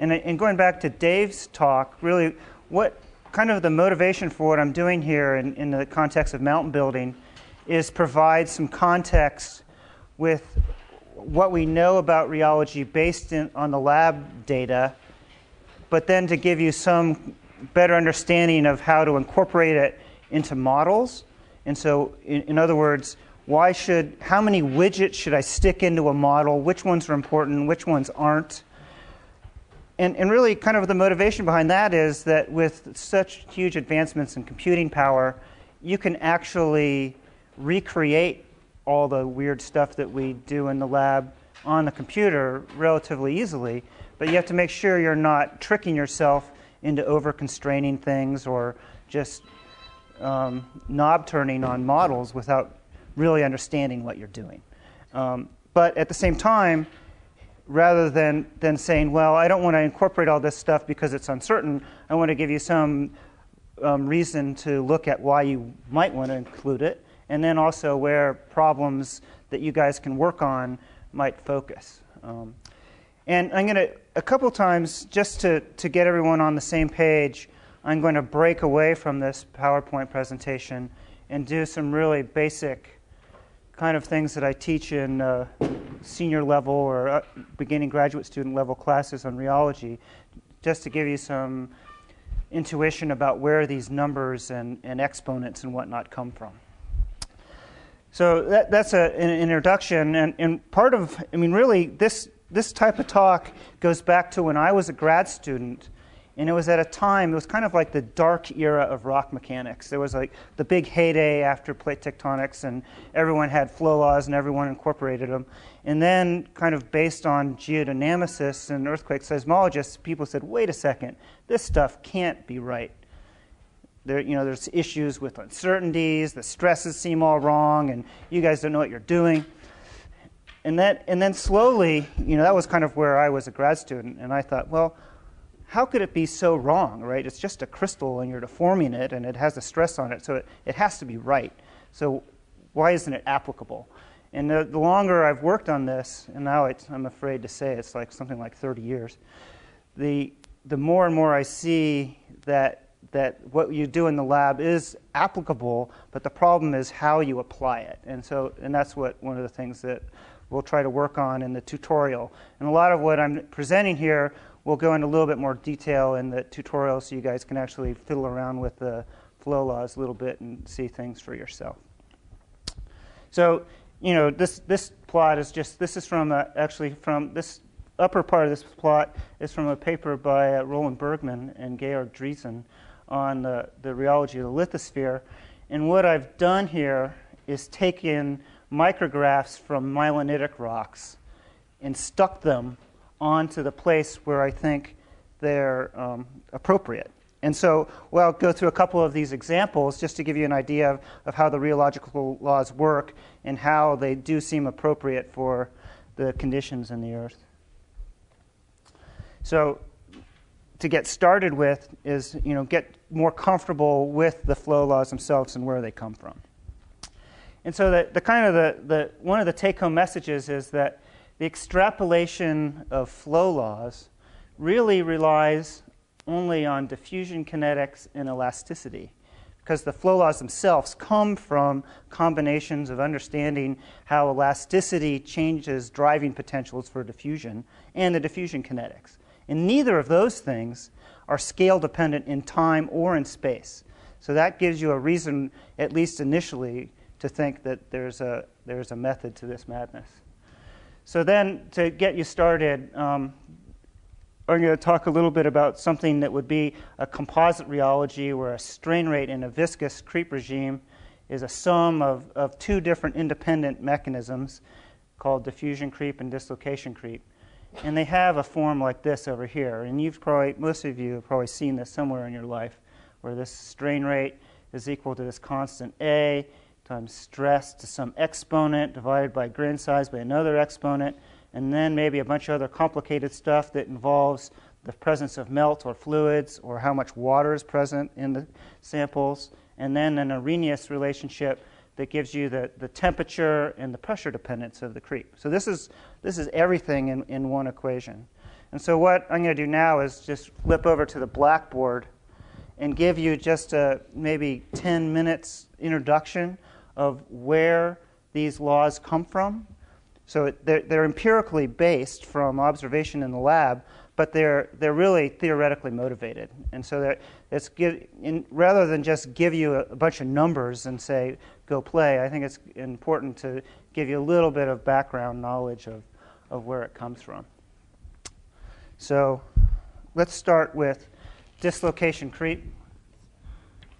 And going back to Dave's talk, really what kind of the motivation for what I'm doing here in the context of mountain building is provide some context with what we know about rheology based on the lab data, but then to give you some better understanding of how to incorporate it into models. And so, in other words, how many widgets should I stick into a model? Which ones are important? Which ones aren't? And really, kind of the motivation behind that is that with such huge advancements in computing power, you can actually recreate all the weird stuff that we do in the lab on the computer relatively easily. But you have to make sure you're not tricking yourself into over-constraining things or just knob turning on models without really understanding what you're doing. But at the same time, rather than saying, well, I don't want to incorporate all this stuff because it's uncertain, I want to give you some reason to look at why you might want to include it, and then also where problems that you guys can work on might focus. And I'm going to, a couple times, just to get everyone on the same page, I'm going to break away from this PowerPoint presentation and do some really basic kind of things that I teach in senior level or beginning graduate student level classes on rheology, just to give you some intuition about where these numbers and exponents and whatnot come from. So that's an introduction, and part of, I mean, really, this type of talk goes back to when I was a grad student, and it was at a time, it was kind of like the dark era of rock mechanics. There was like the big heyday after plate tectonics, and everyone had flow laws, and everyone incorporated them. And then, kind of based on geodynamicists and earthquake seismologists, people said, wait a second, this stuff can't be right. There's issues with uncertainties, the stresses seem all wrong, and you guys don't know what you're doing. And then slowly, that was kind of where I was a grad student, and I thought, well, how could it be so wrong, right? It's just a crystal, and you're deforming it, and it has a stress on it, so it has to be right. So why isn't it applicable? And the longer I've worked on this, and now I'm afraid to say it's like something like 30 years, the more and more I see that what you do in the lab is applicable, but the problem is how you apply it. And that's one of the things that we'll try to work on in the tutorial. And a lot of what I'm presenting here will go into a little bit more detail in the tutorial so you guys can actually fiddle around with the flow laws a little bit and see things for yourself. So, this plot is this is from actually from this upper part of this plot is from a paper by Roland Bergman and Georg Driesen on the rheology of the lithosphere. And what I've done here is taken micrographs from myelinitic rocks and stuck them onto the place where I think they're appropriate. And so, I'll go through a couple of these examples just to give you an idea of how the rheological laws work and how they do seem appropriate for the conditions in the Earth. So, to get started with is, get more comfortable with the flow laws themselves and where they come from. And so one of the take-home messages is that the extrapolation of flow laws really relies only on diffusion kinetics and elasticity, because the flow laws themselves come from combinations of understanding how elasticity changes driving potentials for diffusion and the diffusion kinetics. And neither of those things are scale dependent in time or in space. So that gives you a reason, at least initially, to think that there's a method to this madness. So then, to get you started, I'm going to talk a little bit about something that would be a composite rheology, where a strain rate in a viscous creep regime is a sum of two different independent mechanisms called diffusion creep and dislocation creep. And they have a form like this over here. And most of you have probably seen this somewhere in your life, where this strain rate is equal to this constant A times stress to some exponent divided by grain size by another exponent, and then maybe a bunch of other complicated stuff that involves the presence of melt or fluids or how much water is present in the samples, and then an Arrhenius relationship that gives you the temperature and the pressure dependence of the creep. So this is everything in one equation. And so what I'm going to do now is just flip over to the blackboard and give you just a maybe 10 minutes introduction of where these laws come from. So they're empirically based from observation in the lab, but they're really theoretically motivated. And so rather than just give you a bunch of numbers and say, go play, I think it's important to give you a little bit of background knowledge of where it comes from. So let's start with dislocation creep.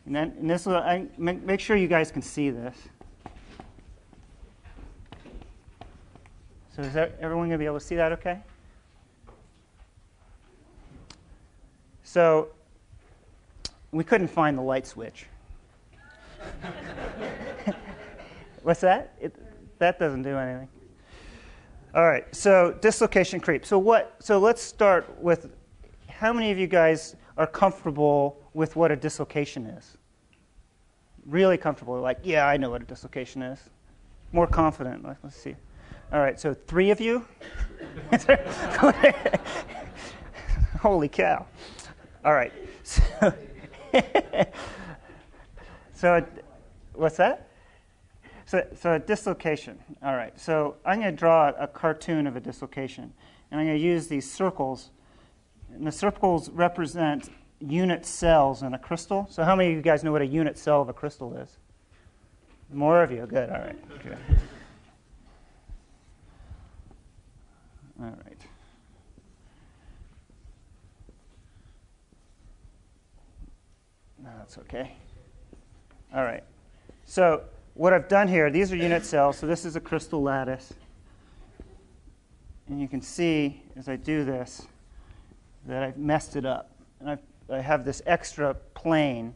And this will, make sure you guys can see this. So is everyone going to be able to see that okay? So we couldn't find the light switch. What's that? That doesn't do anything. All right, so dislocation creep. So let's start with, how many of you guys are comfortable with what a dislocation is? Really comfortable, like, yeah, I know what a dislocation is. More confident, let's see. All right, so 3 of you? Holy cow. All right, so what's that? So a dislocation. All right, so I'm going to draw a cartoon of a dislocation, and I'm going to use these circles. And the circles represent unit cells in a crystal. So how many of you guys know what a unit cell of a crystal is? More of you. Good. All right. Good. All right. No, that's okay. All right. So what I've done here, these are unit cells. So this is a crystal lattice. And you can see as I do this that I've messed it up. And I have this extra plane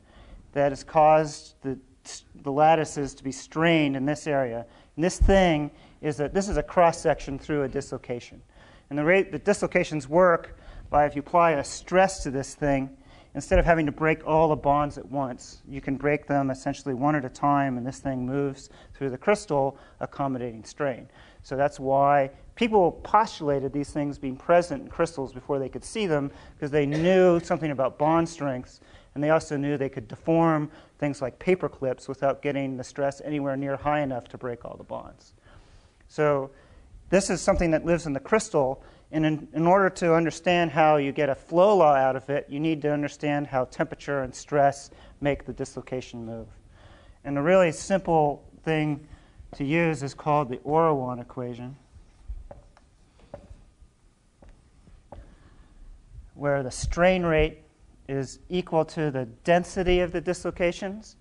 that has caused the lattices to be strained in this area. And this thing is this is a cross-section through a dislocation. And the dislocations work by, if you apply a stress to this thing, instead of having to break all the bonds at once, you can break them essentially one at a time, and this thing moves through the crystal, accommodating strain. So that's why people postulated these things being present in crystals before they could see them, because they knew something about bond strengths, and they also knew they could deform things like paper clips without getting the stress anywhere near high enough to break all the bonds. So this is something that lives in the crystal, and in order to understand how you get a flow law out of it, you need to understand how temperature and stress make the dislocation move. And the really simple thing to use is called the Orawan equation, where the strain rate is equal to the density of the dislocations.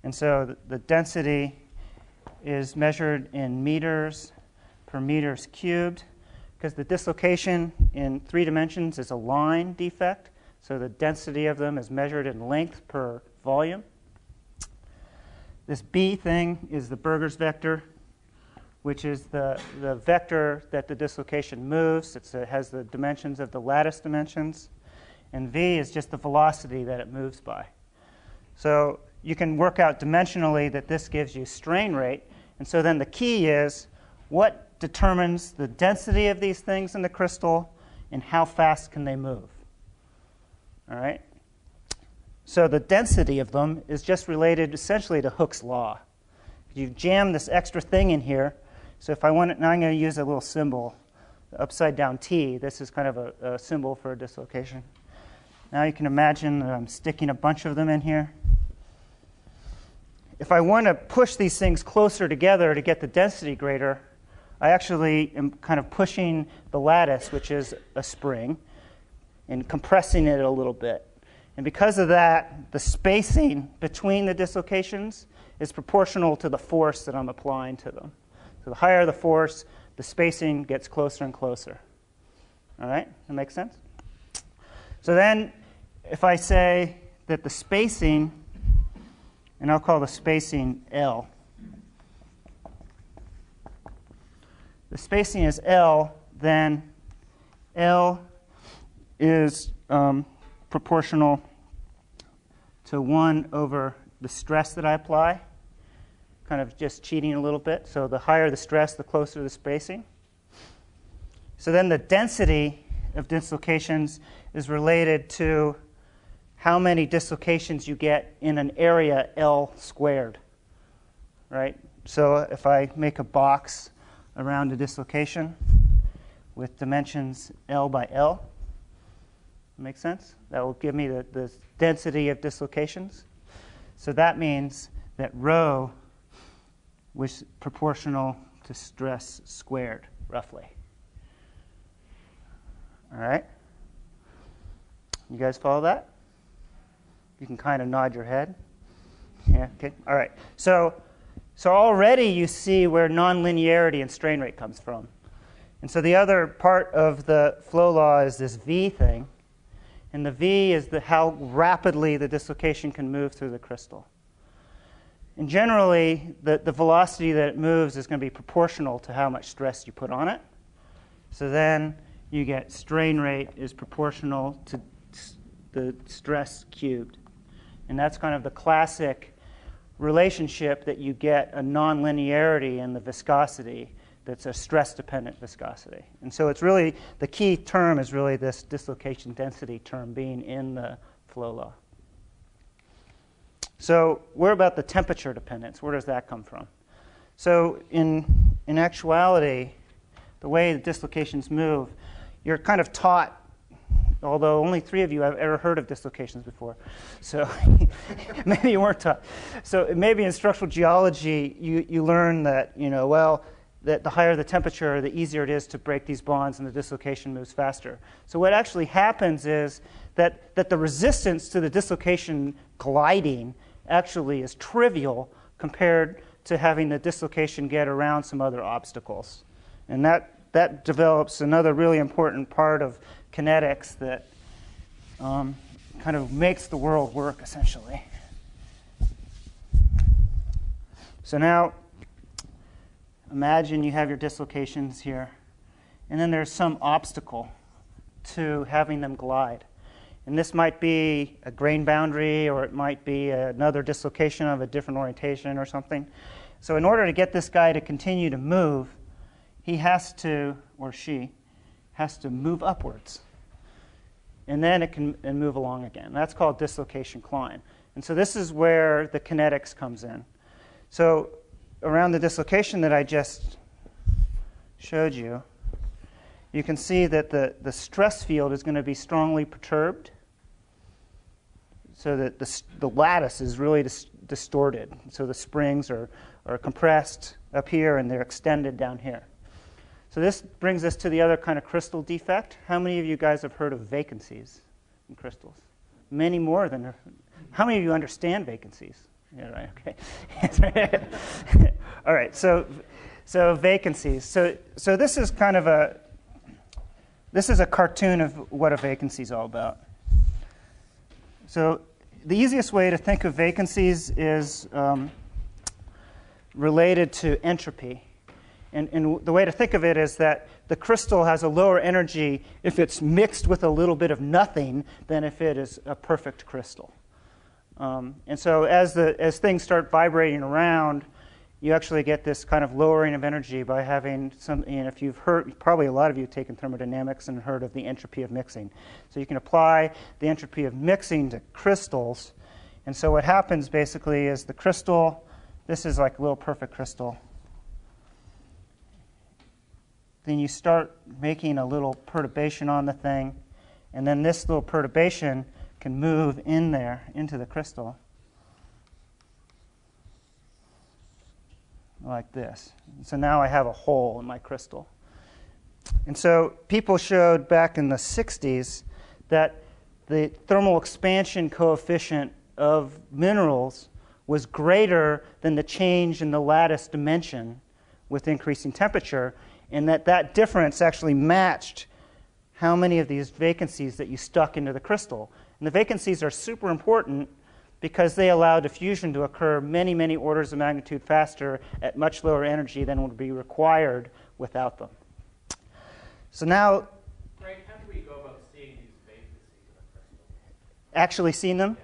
And so the density is measured in meters per meters cubed, because the dislocation in 3 dimensions is a line defect. So the density of them is measured in length per volume. This B thing is the Berger's vector, which is the vector that the dislocation moves. It has the dimensions of the lattice dimensions. And V is just the velocity that it moves by. So you can work out dimensionally that this gives you strain rate. And so then the key is, what determines the density of these things in the crystal and how fast can they move? All right? So the density of them is just related essentially to Hooke's law. You jam this extra thing in here. So if I want it, now I'm going to use a little symbol, the upside down T. This is kind of a symbol for a dislocation. Now you can imagine that I'm sticking a bunch of them in here. If I want to push these things closer together to get the density greater, I actually am kind of pushing the lattice, which is a spring, and compressing it a little bit. And because of that, the spacing between the dislocations is proportional to the force that I'm applying to them. So the higher the force, the spacing gets closer and closer. All right? That makes sense? So then if I say that the spacing, and I'll call the spacing L. The spacing is L, then L is proportional to 1 over the stress that I apply, kind of just cheating a little bit. So the higher the stress, the closer the spacing. So then the density of dislocations is related to how many dislocations you get in an area L squared, right? So if I make a box around a dislocation with dimensions L by L, make sense? That will give me the density of dislocations. So that means that rho was proportional to stress squared, roughly. All right? You guys follow that? You can kind of nod your head. Yeah, okay. All right. So already you see where nonlinearity and strain rate comes from. And so the other part of the flow law is this V thing. And the V is how rapidly the dislocation can move through the crystal. And generally, the velocity that it moves is going to be proportional to how much stress you put on it. So then you get strain rate is proportional to the stress cubed. And that's kind of the classic relationship that you get a nonlinearity in the viscosity that's a stress-dependent viscosity. And so it's really, the key term is really this dislocation density term being in the flow law. So what about the temperature dependence? Where does that come from? So in actuality, the way the dislocations move, you're kind of taught, although only 3 of you have ever heard of dislocations before. So maybe you weren't taught. So maybe in structural geology, you learn that, that the higher the temperature, the easier it is to break these bonds and the dislocation moves faster. So what actually happens is that the resistance to the dislocation gliding actually is trivial compared to having the dislocation get around some other obstacles. And that develops another really important part of kinetics that kind of makes the world work, essentially. So now, imagine you have your dislocations here, and then there's some obstacle to having them glide. And this might be a grain boundary, or it might be another dislocation of a different orientation or something. So in order to get this guy to continue to move, he has to, or she, has to move upwards. And then it can move along again. That's called dislocation climb. And so this is where the kinetics comes in. So around the dislocation that I just showed you, you can see that the stress field is going to be strongly perturbed, so that the lattice is really distorted. So the springs are compressed up here and they're extended down here. So this brings us to the other kind of crystal defect. How many of you guys have heard of vacancies in crystals? Many more than... How many of you understand vacancies? Yeah, right, okay. All right, so vacancies. So this is kind of a cartoon of what a vacancy is all about. So the easiest way to think of vacancies is related to entropy. And the way to think of it is that the crystal has a lower energy if it's mixed with a little bit of nothing than if it is a perfect crystal. And so as things start vibrating around, you actually get this kind of lowering of energy by having some, if you've heard, probably a lot of you have taken thermodynamics and heard of the entropy of mixing. So you can apply the entropy of mixing to crystals. And so what happens basically is the crystal, this is like a little perfect crystal. Then you start making a little perturbation on the thing, and then this little perturbation can move in there into the crystal like this. So now I have a hole in my crystal. And so people showed back in the 60s that the thermal expansion coefficient of minerals was greater than the change in the lattice dimension with increasing temperature, and that difference actually matched how many of these vacancies that you stuck into the crystal. And the vacancies are super important because they allow diffusion to occur many, many orders of magnitude faster at much lower energy than would be required without them. So now... Greg, how do we go about seeing these vacancies in a crystal? Actually seeing them?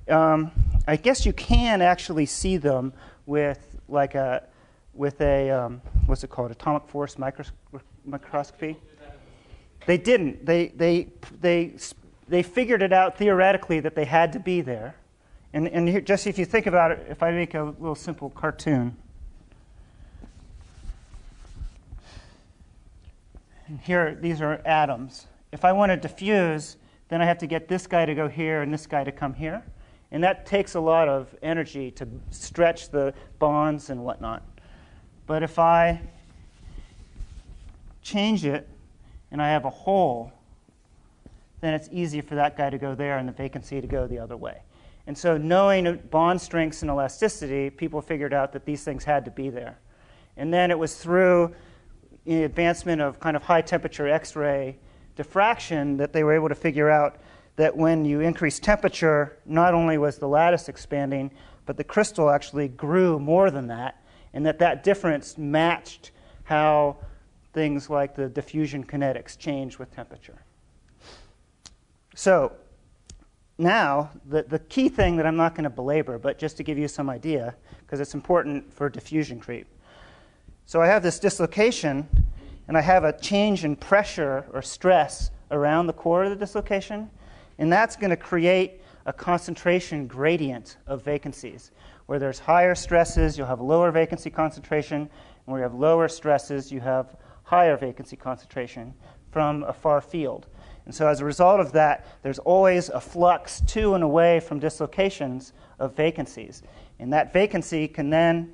Yeah. I guess you can actually see them with like what's it called, atomic force microscopy. They didn't. They figured it out theoretically that they had to be there. And here, just if you think about it, if I make a little simple cartoon. And here, these are atoms. If I want to diffuse, then I have to get this guy to go here and this guy to come here. And that takes a lot of energy to stretch the bonds and whatnot. But if I change it and I have a hole, then it's easy for that guy to go there and the vacancy to go the other way. And so knowing bond strengths and elasticity, people figured out that these things had to be there. And then it was through the advancement of kind of high temperature X-ray diffraction that they were able to figure out that when you increase temperature, not only was the lattice expanding, but the crystal actually grew more than that, and that difference matched how things like the diffusion kinetics change with temperature. So now, the key thing that I'm not going to belabor, but just to give you some idea, because it's important for diffusion creep. So I have this dislocation, and I have a change in pressure or stress around the core of the dislocation, and that's going to create a concentration gradient of vacancies. Where there's higher stresses, you'll have lower vacancy concentration, and where you have lower stresses, you have higher vacancy concentration from a far field. And so as a result of that, there's always a flux to and away from dislocations of vacancies. And that vacancy can then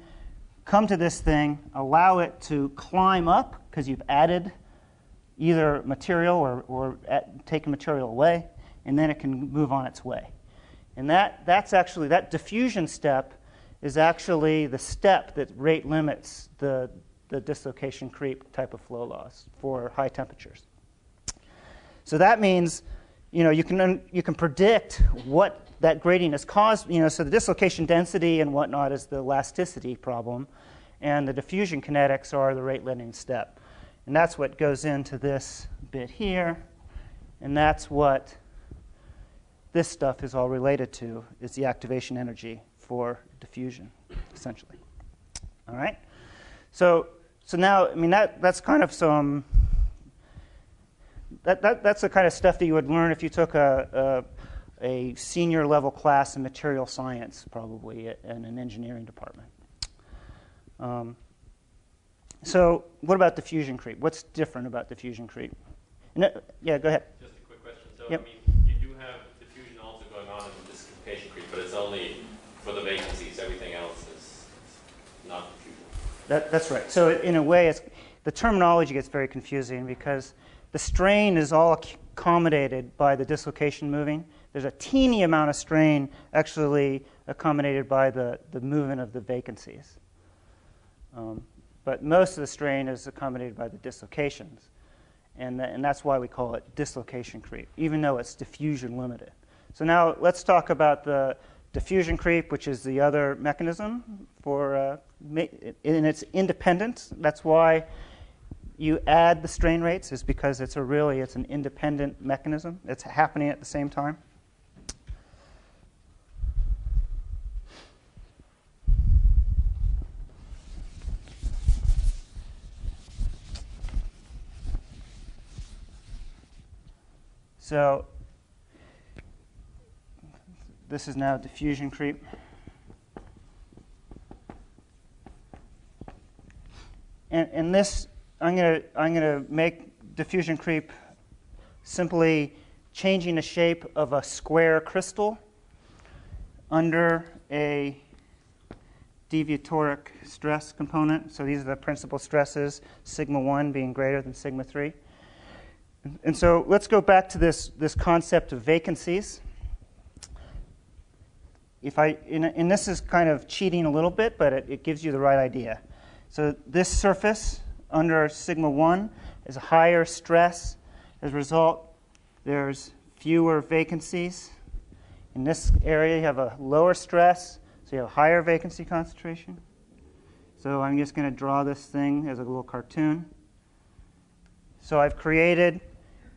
come to this thing, allow it to climb up, because you've added either material or taken material away, and then it can move on its way. And that diffusion step is actually the step that rate limits the dislocation creep type of flow laws for high temperatures. So that means, you can predict what that gradient is caused. So the dislocation density and whatnot is the elasticity problem, and the diffusion kinetics are the rate limiting step. And that's what goes into this bit here, and that's what this stuff is all related to, is the activation energy for diffusion, essentially. All right? So now, that's kind of some... That's the kind of stuff that you would learn if you took a senior level class in material science, probably, in an engineering department. So what about diffusion creep? What's different about diffusion creep? Yeah, go ahead. Just a quick question. So, yep. You do have diffusion also going on in the dislocation creep, but it's only for the vacancies. Everything else is not diffusion. That's right. So in a way, the terminology gets very confusing because the strain is all accommodated by the dislocation moving. There's a teeny amount of strain actually accommodated by the movement of the vacancies. But most of the strain is accommodated by the dislocations. And that's why we call it dislocation creep, even though it's diffusion limited. So now let's talk about the diffusion creep, which is the other mechanism for, in its independence. That's why you add the strain rates, is because it's an independent mechanism. It's happening at the same time. So this is now diffusion creep. And this, I'm gonna make diffusion creep simply changing the shape of a square crystal under a deviatoric stress component. So these are the principal stresses, sigma 1 being greater than sigma 3. And so let's go back to this concept of vacancies. And this is kind of cheating a little bit, but it gives you the right idea. So this surface under sigma 1 is a higher stress. As a result, there's fewer vacancies. In this area, you have a lower stress, so you have a higher vacancy concentration. So I'm just going to draw this thing as a little cartoon. So I've created,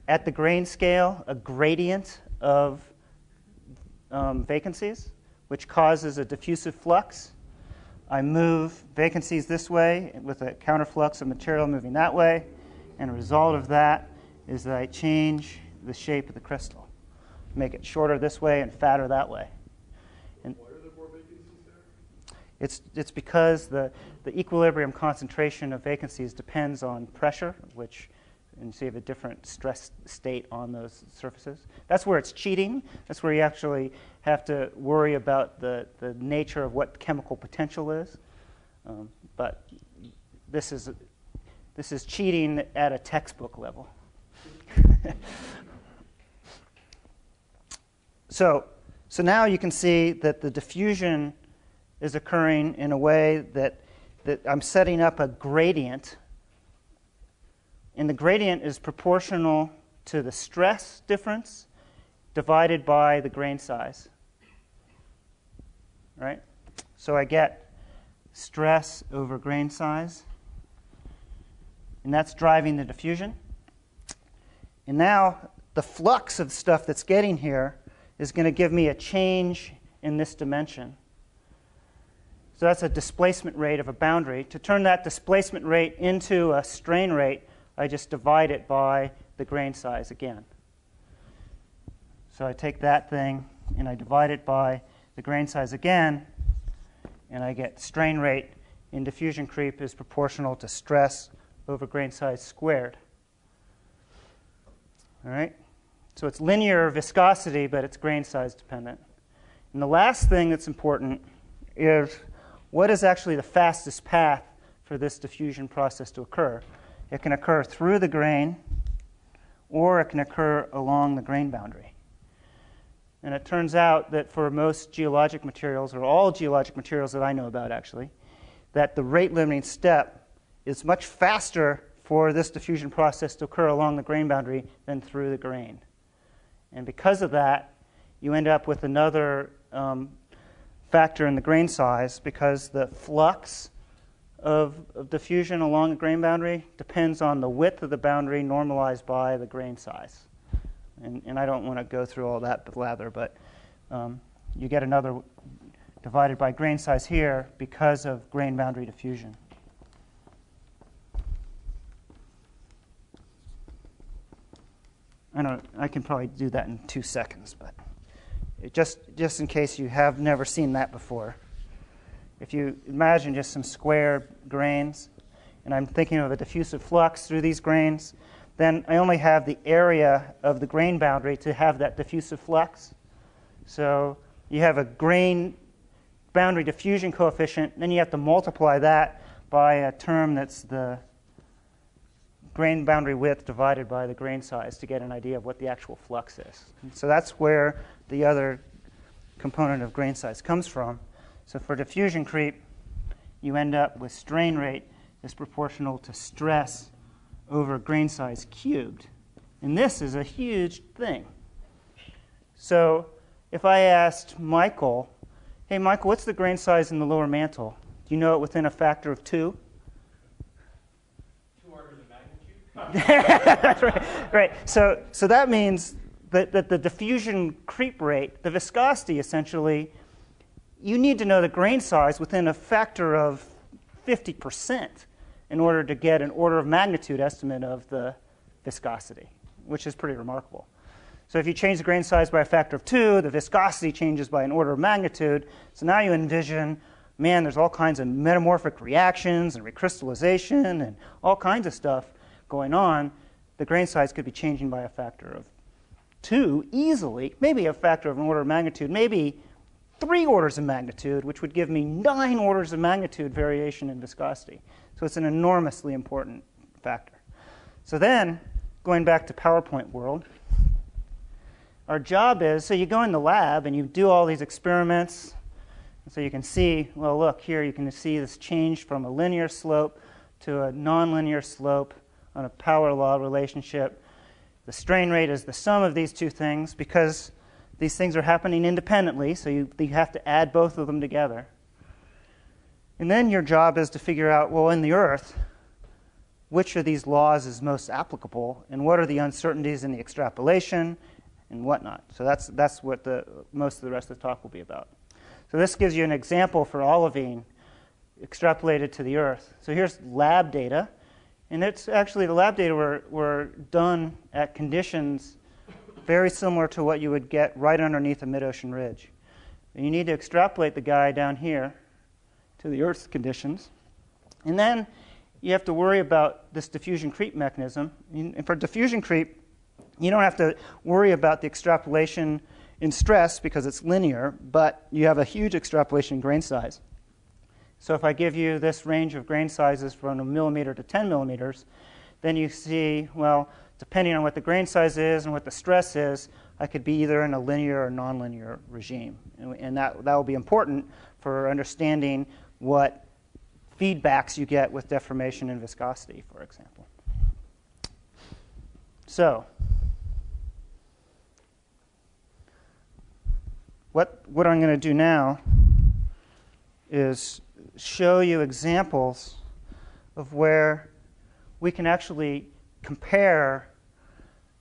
at the grain scale, a gradient of vacancies, which causes a diffusive flux. I move vacancies this way with a counterflux of material moving that way, and a result of that is that I change the shape of the crystal. Make it shorter this way and fatter that way. And why are there more vacancies there? it's because the equilibrium concentration of vacancies depends on pressure, which, and so you have a different stress state on those surfaces. That's where it's cheating. That's where you actually have to worry about the nature of what chemical potential is. But this is cheating at a textbook level. So now you can see that the diffusion is occurring in a way that I'm setting up a gradient. And the gradient is proportional to the stress difference divided by the grain size. Right? So I get stress over grain size. And that's driving the diffusion. And now the flux of stuff that's getting here is going to give me a change in this dimension. So that's a displacement rate of a boundary. To turn that displacement rate into a strain rate, I just divide it by the grain size again. So I take that thing and I divide it by the grain size again, and I get strain rate in diffusion creep is proportional to stress over grain size squared. All right? So it's linear viscosity, but it's grain size dependent. And the last thing that's important is what is actually the fastest path for this diffusion process to occur. It can occur through the grain, or it can occur along the grain boundary. And it turns out that for most geologic materials, or all geologic materials that I know about actually, that the rate limiting step is much faster for this diffusion process to occur along the grain boundary than through the grain. And because of that, you end up with another factor in the grain size, because the flux of diffusion along the grain boundary depends on the width of the boundary normalized by the grain size. And I don't want to go through all that blather, but you get another divided by grain size here because of grain boundary diffusion. I can probably do that in 2 seconds, but just in case you have never seen that before. If you imagine just some square grains, and I'm thinking of a diffusive flux through these grains, then I only have the area of the grain boundary to have that diffusive flux. So you have a grain boundary diffusion coefficient, then you have to multiply that by a term that's the grain boundary width divided by the grain size to get an idea of what the actual flux is. And so that's where the other component of grain size comes from. So for diffusion creep, you end up with strain rate is proportional to stress over grain size cubed. And this is a huge thing. So if I asked Michael, hey, Michael, what's the grain size in the lower mantle? Do you know it within a factor of 2? 2 orders of magnitude? That's right. Right. So that means that the diffusion creep rate, the viscosity essentially, you need to know the grain size within a factor of 50% in order to get an order of magnitude estimate of the viscosity, which is pretty remarkable. So if you change the grain size by a factor of 2, the viscosity changes by an order of magnitude. So now you envision, man, there's all kinds of metamorphic reactions and recrystallization and all kinds of stuff going on. The grain size could be changing by a factor of 2 easily, maybe a factor of an order of magnitude, maybe 3 orders of magnitude, which would give me 9 orders of magnitude variation in viscosity. So it's an enormously important factor. So then, going back to PowerPoint world, our job is, so you go in the lab and you do all these experiments. So you can see, well, look, here you can see this change from a linear slope to a nonlinear slope on a power law relationship. The strain rate is the sum of these two things because these things are happening independently, so you have to add both of them together. And then your job is to figure out, well, in the Earth, which of these laws is most applicable, and what are the uncertainties in the extrapolation, and whatnot. So that's what most of the rest of the talk will be about. So this gives you an example for olivine extrapolated to the Earth. So here's lab data, And it's actually, the lab data were done at conditions very similar to what you would get right underneath a mid-ocean ridge. And you need to extrapolate the guy down here to the Earth's conditions. And then you have to worry about this diffusion creep mechanism. And for diffusion creep, you don't have to worry about the extrapolation in stress because it's linear, but you have a huge extrapolation in grain size. So if I give you this range of grain sizes from 1 millimeter to 10 millimeters, then you see, well, depending on what the grain size is and what the stress is, I could be either in a linear or nonlinear regime. And that will be important for understanding what feedbacks you get with deformation and viscosity, for example. So what I'm going to do now is show you examples of where we can actually compare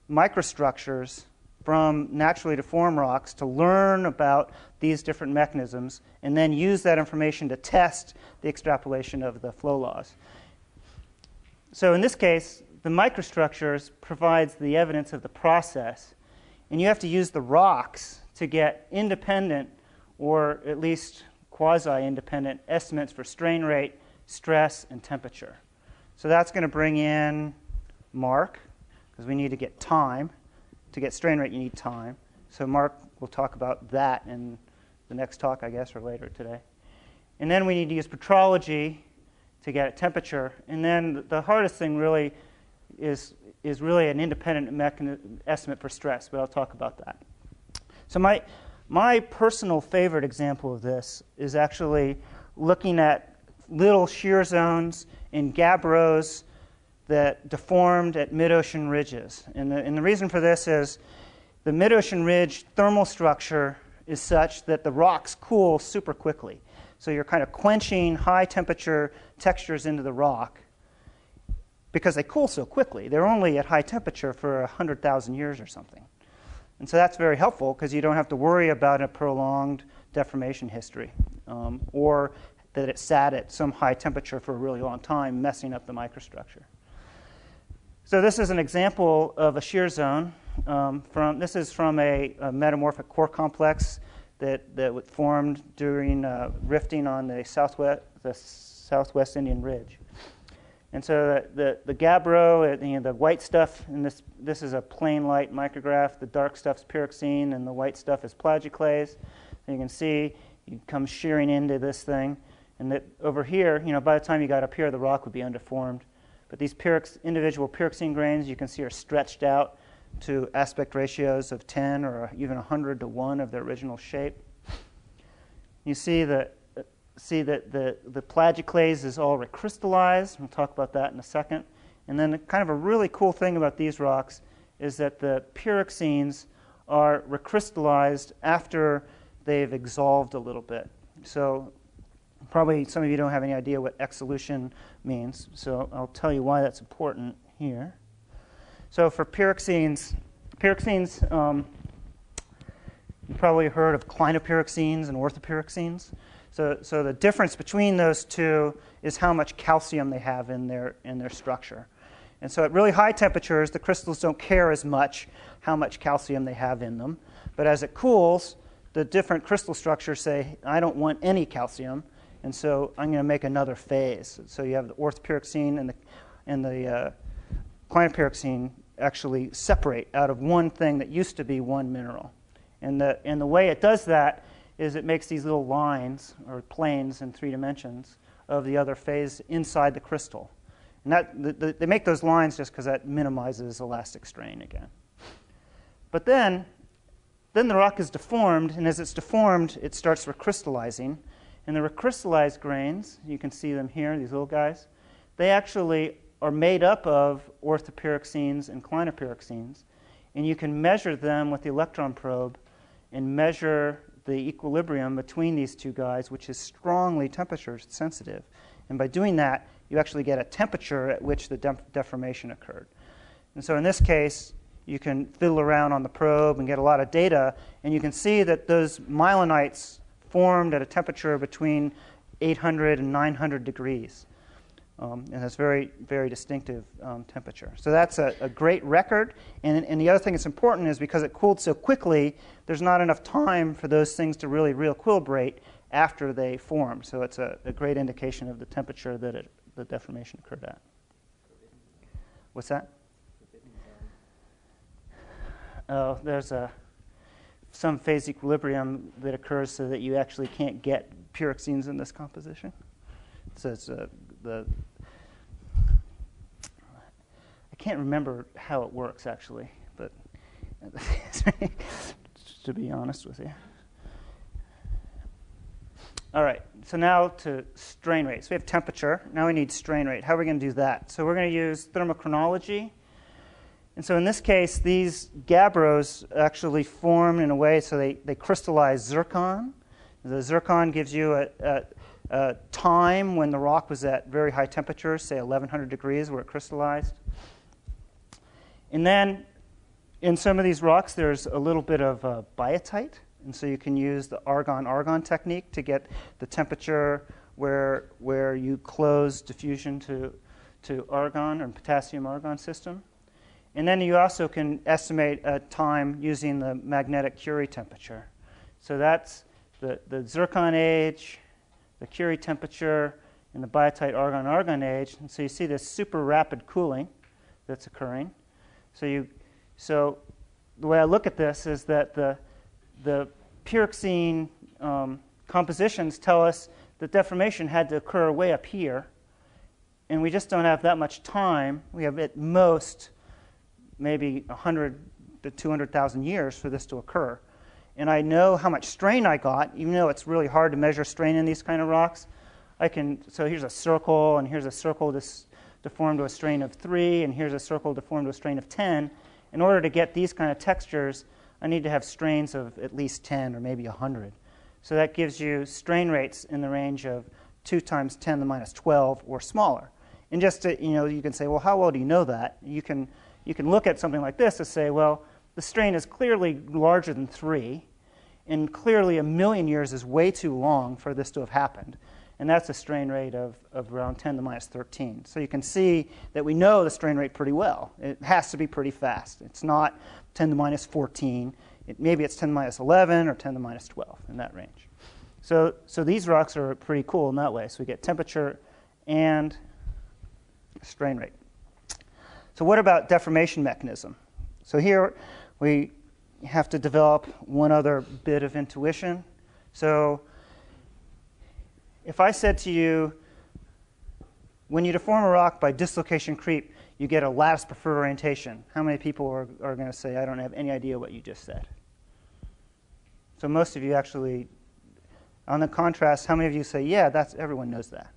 microstructures from naturally deformed rocks to learn about these different mechanisms and then use that information to test the extrapolation of the flow laws. So in this case, the microstructures provides the evidence of the process, and you have to use the rocks to get independent, or at least quasi-independent, estimates for strain rate, stress, and temperature. So that's going to bring in Mark, because we need to get time. To get strain rate, you need time. So Mark will talk about that in the next talk, I guess, or later today. And then we need to use petrology to get temperature. And then the hardest thing really is really an independent estimate for stress, but I'll talk about that. So my personal favorite example of this is actually looking at little shear zones in gabbros that deformed at mid-ocean ridges. And the reason for this is the mid-ocean ridge thermal structure is such that the rocks cool super quickly. So you're kind of quenching high temperature textures into the rock because they cool so quickly. They're only at high temperature for 100,000 years or something. And so that's very helpful because you don't have to worry about a prolonged deformation history or that it sat at some high temperature for a really long time, messing up the microstructure. So this is an example of a shear zone. This is from a metamorphic core complex that formed during rifting on the southwest Indian Ridge. And so the gabbro, the white stuff, and this is a plain light micrograph. The dark stuff's pyroxene, and the white stuff is plagioclase. And you can see you come shearing into this thing, and that over here, by the time you got up here, the rock would be undeformed. But these individual pyroxene grains, you can see, are stretched out to aspect ratios of 10 or even 100 to 1 of their original shape. You see that the plagioclase is all recrystallized. We'll talk about that in a second. And then kind of a really cool thing about these rocks is that the pyroxenes are recrystallized after they've exsolved a little bit. So probably some of you don't have any idea what exsolution means, so I'll tell you why that's important here. So for pyroxenes, you've probably heard of clinopyroxenes and orthopyroxenes. So the difference between those two is how much calcium they have in their structure. And so at really high temperatures, the crystals don't care as much how much calcium they have in them. But as it cools, the different crystal structures say, I don't want any calcium, and so I'm going to make another phase. So you have the orthopyroxene and the clinopyroxene actually separate out of one thing that used to be one mineral. And the way it does that is it makes these little lines or planes in 3 dimensions of the other phase inside the crystal. And they make those lines just because that minimizes elastic strain again. But then the rock is deformed, and as it's deformed, it starts recrystallizing. And the recrystallized grains, you can see them here, these little guys, they actually are made up of orthopyroxenes and clinopyroxenes. And you can measure them with the electron probe and measure the equilibrium between these two guys, which is strongly temperature sensitive. And by doing that, you actually get a temperature at which the deformation occurred. And so in this case, you can fiddle around on the probe and get a lot of data, and you can see that those myelinites formed at a temperature between 800 and 900 degrees. and it's very, very distinctive temperature. So that's a great record. And the other thing that's important is because it cooled so quickly, there's not enough time for those things to really re-equilibrate after they form. So it's a great indication of the temperature that the deformation occurred at. What's that? Oh, there's some phase equilibrium that occurs so that you actually can't get pyroxenes in this composition. So it's I can't remember how it works actually, but to be honest with you. All right, so now to strain rate. So we have temperature. Now we need strain rate. How are we going to do that? So we're going to use thermochronology. And so in this case, these gabbros actually form in a way so they crystallize zircon. The zircon gives you a time when the rock was at very high temperatures, say 1100 degrees where it crystallized. And then in some of these rocks, there's a little bit of biotite. And so you can use the argon-argon technique to get the temperature where you close diffusion to argon or potassium-argon system. And then you also can estimate a time using the magnetic Curie temperature. So that's the zircon age, the Curie temperature, and the biotite argon-argon age. And so you see this super rapid cooling that's occurring. So the way I look at this is that the pyroxene compositions tell us that deformation had to occur way up here, and we just don't have that much time. We have at most maybe 100 to 200,000 years for this to occur. And I know how much strain I got, even though it's really hard to measure strain in these kind of rocks. So here's a circle, and here's a circle deformed to a strain of 3, and here's a circle deformed to a strain of 10. In order to get these kind of textures, I need to have strains of at least 10 or maybe 100. So that gives you strain rates in the range of 2 times 10 to the minus 12 or smaller. And just to, you can say, well, how well do you know that? You can look at something like this and say, well, the strain is clearly larger than 3, and clearly 1,000,000 years is way too long for this to have happened. And that's a strain rate of around 10 to the minus 13. So you can see that we know the strain rate pretty well. It has to be pretty fast. It's not 10 to the minus 14. Maybe it's 10 to the minus 11 or 10 to the minus 12 in that range. So these rocks are pretty cool in that way. So we get temperature and strain rate. So what about deformation mechanism? So here we have to develop one other bit of intuition. So if I said to you, when you deform a rock by dislocation creep, you get a lattice preferred orientation, how many people are going to say, I don't have any idea what you just said? So most of you actually, on the contrast, how many of you say, yeah, everyone knows that?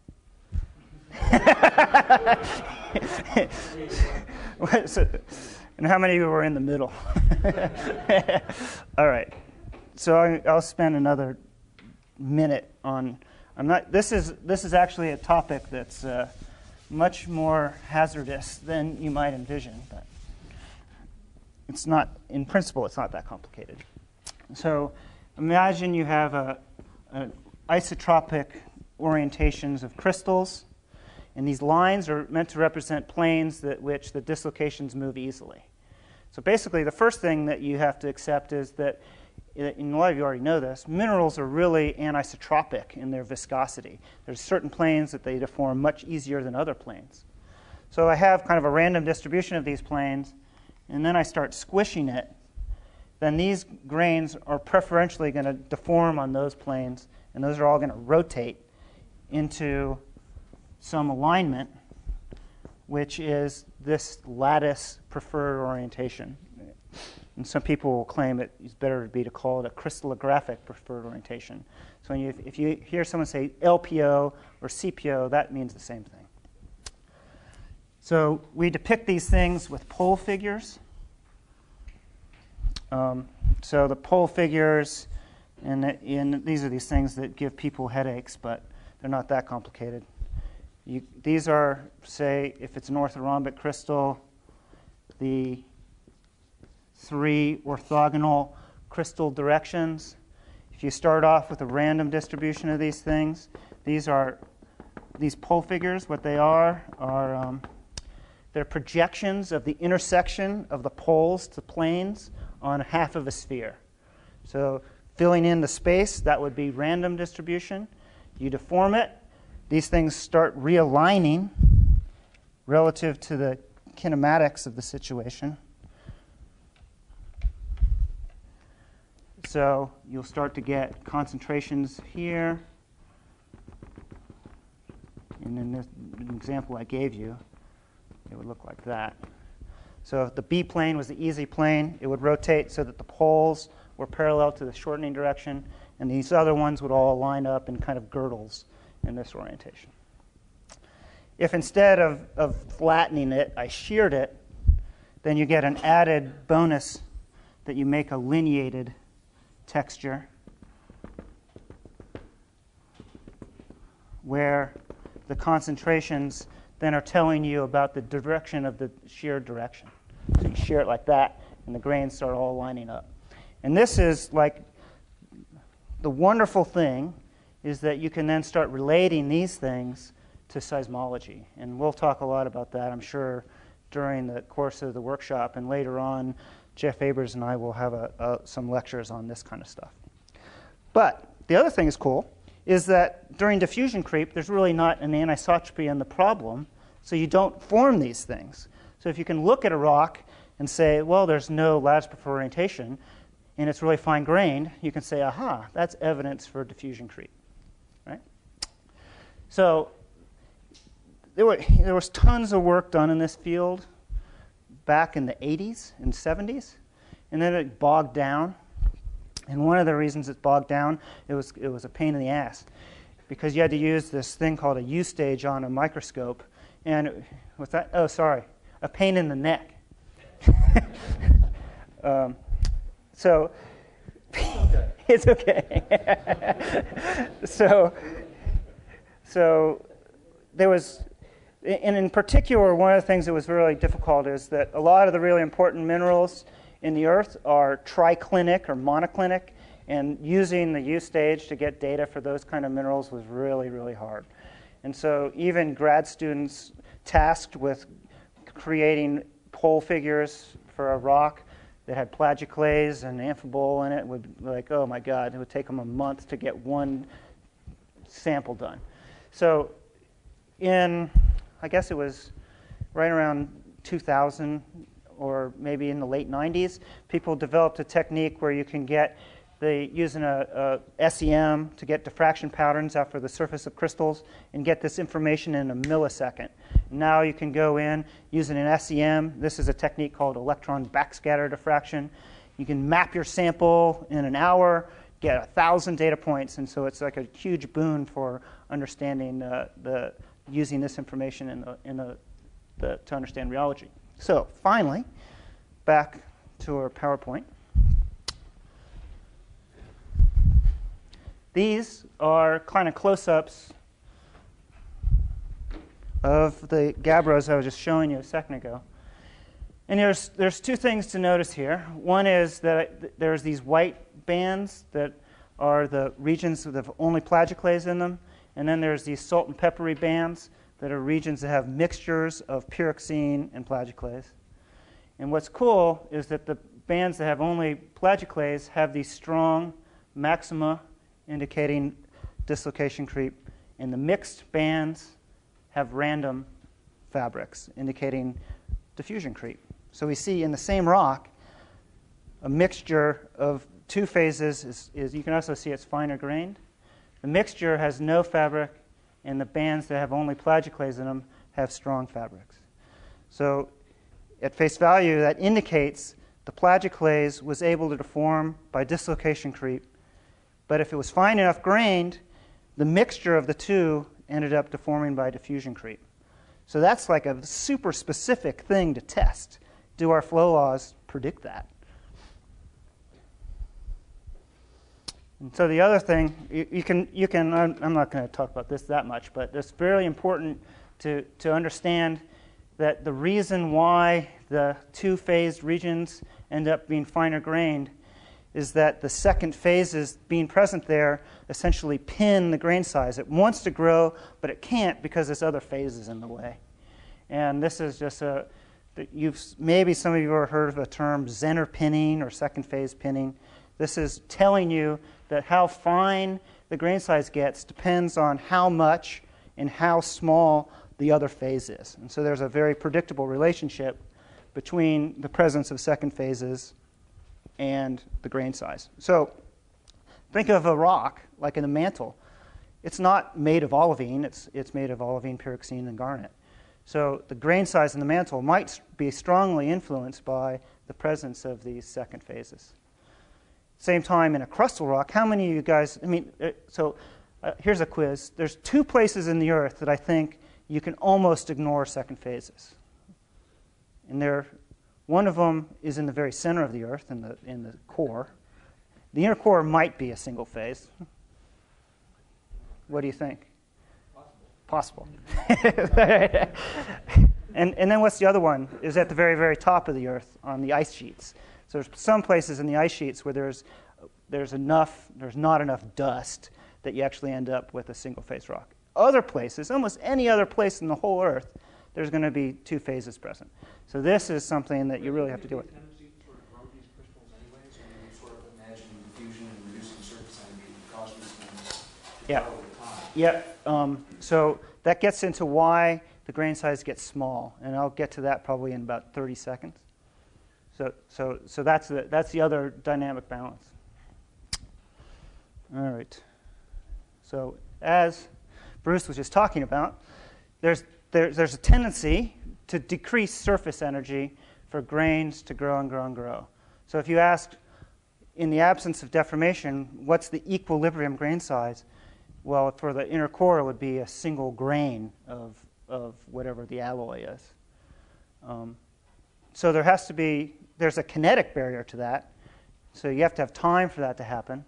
And how many of you were in the middle? All right. So I'll spend another minute on. This is actually a topic that's much more hazardous than you might envision, but it's not. In principle, it's not that complicated. So imagine you have isotropic orientations of crystals. And these lines are meant to represent planes which the dislocations move easily. So basically, the first thing that you have to accept is that, and a lot of you already know this, minerals are really anisotropic in their viscosity. There's certain planes that they deform much easier than other planes. So I have kind of a random distribution of these planes, and then I start squishing it. Then these grains are preferentially going to deform on those planes, and those are all going to rotate into some alignment, which is this lattice preferred orientation. And some people will claim it's better to call it a crystallographic preferred orientation. So if you hear someone say LPO or CPO, that means the same thing. So we depict these things with pole figures. So the pole figures, and these are these things that give people headaches, but they're not that complicated. These are, say, if it's an orthorhombic crystal, the 3 orthogonal crystal directions. If you start off with a random distribution of these things, these are these pole figures, what they are they're projections of the intersection of the poles to planes on half of a sphere. So filling in the space, that would be random distribution. You deform it. These things start realigning relative to the kinematics of the situation. So you'll start to get concentrations here. And in this example I gave you, it would look like that. So if the B plane was the easy plane, it would rotate so that the poles were parallel to the shortening direction, and these other ones would all line up in kind of girdles in this orientation. If instead of flattening it, I sheared it, then you get an added bonus that you make a lineated texture where the concentrations then are telling you about the direction of the sheared direction. So you shear it like that, and the grains start all lining up. And this is like the wonderful thing is that you can then start relating these things to seismology. And we'll talk a lot about that, I'm sure, during the course of the workshop. And later on, Jeff Abers and I will have some lectures on this kind of stuff. But the other thing is cool is that during diffusion creep, there's really not an anisotropy in the problem, so you don't form these things. So if you can look at a rock and say, well, there's no lattice prefer orientation, and it's really fine-grained, you can say, aha, that's evidence for diffusion creep, right? So there was tons of work done in this field back in the 80s and 70s, and then it bogged down. And one of the reasons it bogged down, it was a pain in the ass, because you had to use this thing called a U-stage on a microscope. And what's that? Oh, sorry, a pain in the neck. So it's okay. So there was, and in particular, one of the things that was really difficult is that a lot of the really important minerals in the Earth are triclinic or monoclinic, and using the U-stage to get data for those kind of minerals was really, really hard. And so even grad students tasked with creating pole figures for a rock that had plagioclase and amphibole in it would be like, oh my God, it would take them a month to get one sample done. So in, I guess it was right around 2000, or maybe in the late 90s, people developed a technique where you can get using a SEM to get diffraction patterns after the surface of crystals and get this information in a millisecond. Now you can go in using an SEM. This is a technique called electron backscatter diffraction. You can map your sample in an hour, get 1,000 data points, and so it's like a huge boon for understanding using this information to understand rheology. So finally, back to our PowerPoint. These are kind of close-ups of the gabbros I was just showing you a second ago. And there's two things to notice here. One is that there's these white bands that are the regions that have only plagioclase in them. And then there's these salt and peppery bands that are regions that have mixtures of pyroxene and plagioclase. And what's cool is that the bands that have only plagioclase have these strong maxima indicating dislocation creep, and the mixed bands have random fabrics indicating diffusion creep. So we see in the same rock a mixture of two phases. You can also see it's finer grained. The mixture has no fabric, and the bands that have only plagioclase in them have strong fabrics. So at face value, that indicates the plagioclase was able to deform by dislocation creep. But if it was fine enough grained, the mixture of the two ended up deforming by diffusion creep. So that's like a super specific thing to test. Do our flow laws predict that? And so the other thing, I'm not going to talk about this that much, but it's very important to understand that the reason why the two-phased regions end up being finer grained is that the second phases being present there essentially pin the grain size. It wants to grow, but it can't because this other phase is in the way. And this is just maybe some of you have heard of the term Zener pinning or second phase pinning. This is telling you that how fine the grain size gets depends on how much and how small the other phase is. And so there's a very predictable relationship between the presence of second phases and the grain size. So think of a rock like in the mantle. It's not made of olivine. It's made of olivine, pyroxene, and garnet. So the grain size in the mantle might be strongly influenced by the presence of these second phases. Same time in a crustal rock, how many of you guys, here's a quiz. There's 2 places in the Earth that I think you can almost ignore second phases. And one of them is in the very center of the Earth, in the core. The inner core might be a single phase. What do you think? Possible. And then what's the other one? Is at the very, very top of the Earth on the ice sheets. So there's some places in the ice sheets where there's not enough dust that you actually end up with a single phase rock. Other places, almost any other place in the whole Earth, there's going to be 2 phases present. So this is something that you really have to deal with. Tendency to sort of grow these crystals anyway, so you sort of imagine diffusion and reducing surface energy cause these things to grow over time. Yeah. So that gets into why the grain size gets small, and I'll get to that probably in about 30 seconds. So that's the other dynamic balance. All right. So as Bruce was just talking about, there's a tendency to decrease surface energy for grains to grow and grow and grow. So if you asked, in the absence of deformation, what's the equilibrium grain size? Well, for the inner core, it would be a single grain of whatever the alloy is. So there's a kinetic barrier to that. So you have to have time for that to happen.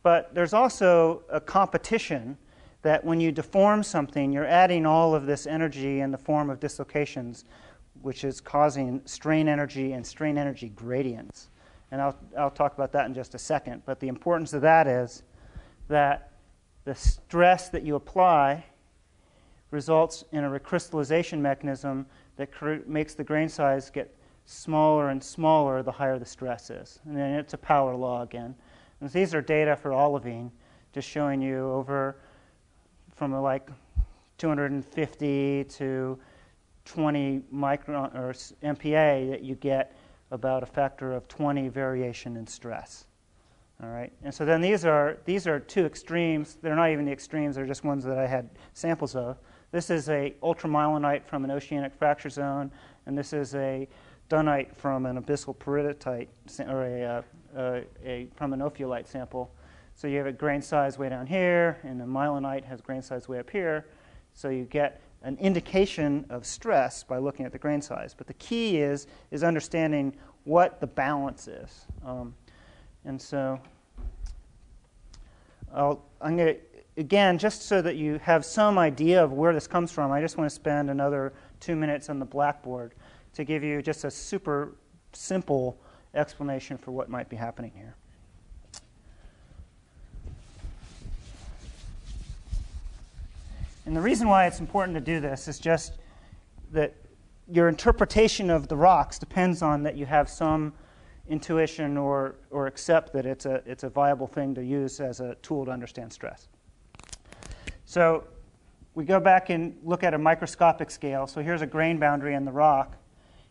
But there's also a competition that when you deform something, you're adding all of this energy in the form of dislocations, which is causing strain energy and strain energy gradients. And I'll talk about that in just a second. But the importance of that is that the stress that you apply results in a recrystallization mechanism that makes the grain size get smaller and smaller the higher the stress is. And then it's a power law again. And these are data for olivine, just showing you from like 250 to 20 micron or MPa that you get about a factor of 20 variation in stress. All right, and so then these are 2 extremes. They're not even the extremes. They're just ones that I had samples of. This is a ultramyelinite from an oceanic fracture zone, and this is a dunite from an abyssal peridotite, or from an ophiolite sample. So you have a grain size way down here, and the myelinite has grain size way up here. So you get an indication of stress by looking at the grain size. But the key is understanding what the balance is. And so I'm going to, again, just so that you have some idea of where this comes from, I just want to spend another 2 minutes on the blackboard to give you just a super simple explanation for what might be happening here. And the reason why it's important to do this is just that your interpretation of the rocks depends on that you have some intuition or accept that it's a viable thing to use as a tool to understand stress. So we go back and look at a microscopic scale. So here's a grain boundary in the rock.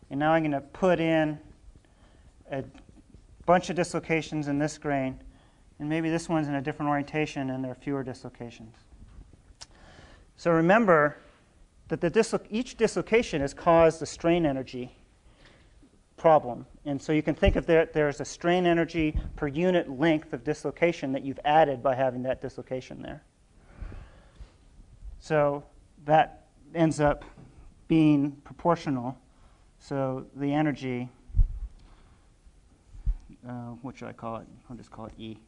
And now I'm going to put in a bunch of dislocations in this grain. And maybe this one's in a different orientation and there are fewer dislocations. So remember that each dislocation has caused a strain energy problem. And so you can think of there's a strain energy per unit length of dislocation that you've added by having that dislocation there. So that ends up being proportional. So the energy, what should I call it? I'll just call it E.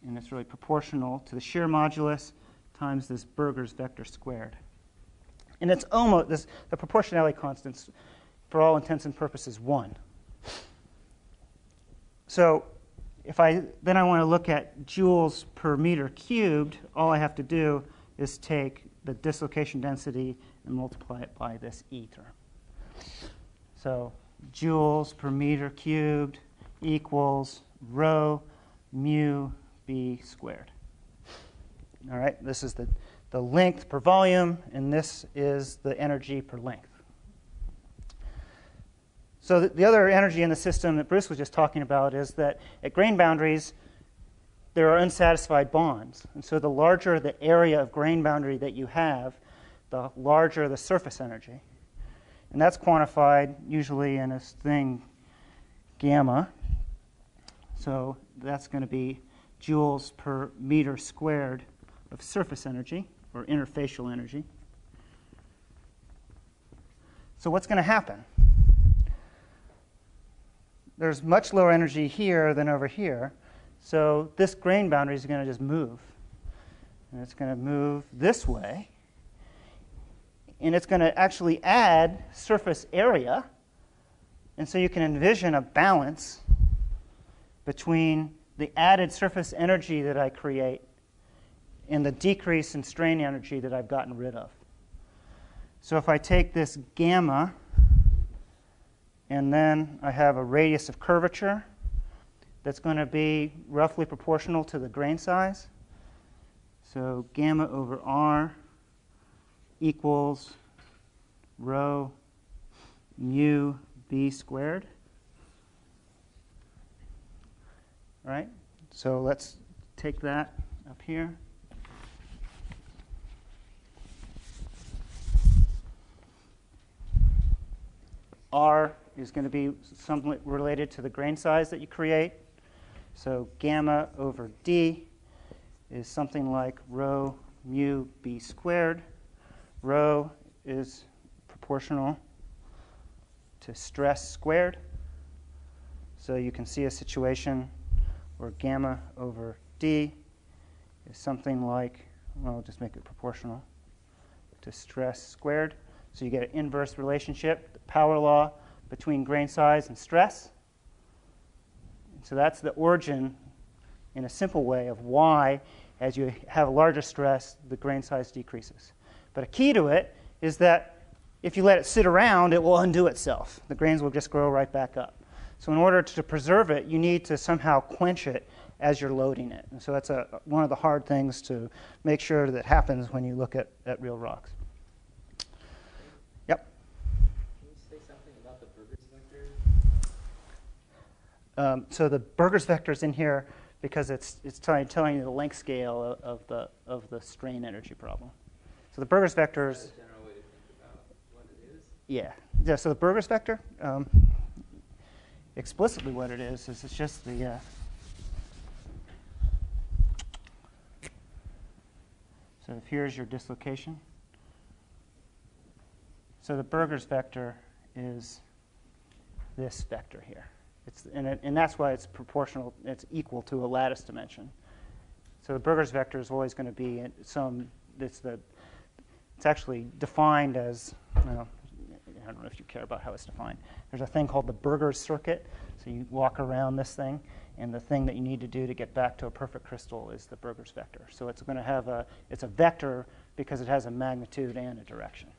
And it's really proportional to the shear modulus times this Berger's vector squared. And it's almost, the proportionality constant's, for all intents and purposes, 1. So if I want to look at joules per meter cubed, all I have to do is take the dislocation density and multiply it by this E term. So joules per meter cubed equals rho mu b squared. All right, this is the length per volume, and this is the energy per length. So the other energy in the system that Bruce was just talking about is that at grain boundaries, there are unsatisfied bonds. And so the larger the area of grain boundary that you have, the larger the surface energy. And that's quantified usually in this thing, gamma. So that's going to be joules per meter squared of surface energy, or interfacial energy. So what's going to happen? There's much lower energy here than over here. So this grain boundary is going to just move. And it's going to move this way. And it's going to actually add surface area. And so you can envision a balance between the added surface energy that I create and the decrease in strain energy that I've gotten rid of. So if I take this gamma, and then I have a radius of curvature that's going to be roughly proportional to the grain size. So gamma over r equals rho mu b squared. All right? So let's take that up here. R is going to be somewhat related to the grain size that you create. So gamma over d is something like rho mu b squared. Rho is proportional to stress squared. So you can see a situation where gamma over d is something like, well, I'll just make it proportional to stress squared. So you get an inverse relationship, the power law between grain size and stress. So that's the origin, in a simple way, of why, as you have a larger stress, the grain size decreases. But a key to it is that if you let it sit around, it will undo itself. The grains will just grow right back up. So in order to preserve it, you need to somehow quench it as you're loading it. And so that's one of the hard things to make sure that happens when you look at real rocks. Yep. Can you say something about the Burgers vector? So the Burgers vector is in here because it's telling you the length scale of the strain energy problem. So the Burgers vector is Is that a general way to think about what it is? yeah. So the Burgers vector, explicitly what it is it's just the so if here's your dislocation. So the Burgers vector is this vector here. And that's why it's proportional. It's equal to a lattice dimension. So the Burgers vector is always going to be it's actually defined as, well, I don't know if you care about how it's defined. There's a thing called the Burgers circuit. So you walk around this thing, and the thing that you need to do to get back to a perfect crystal is the Burgers vector. So it's going to have it's a vector because it has a magnitude and a direction.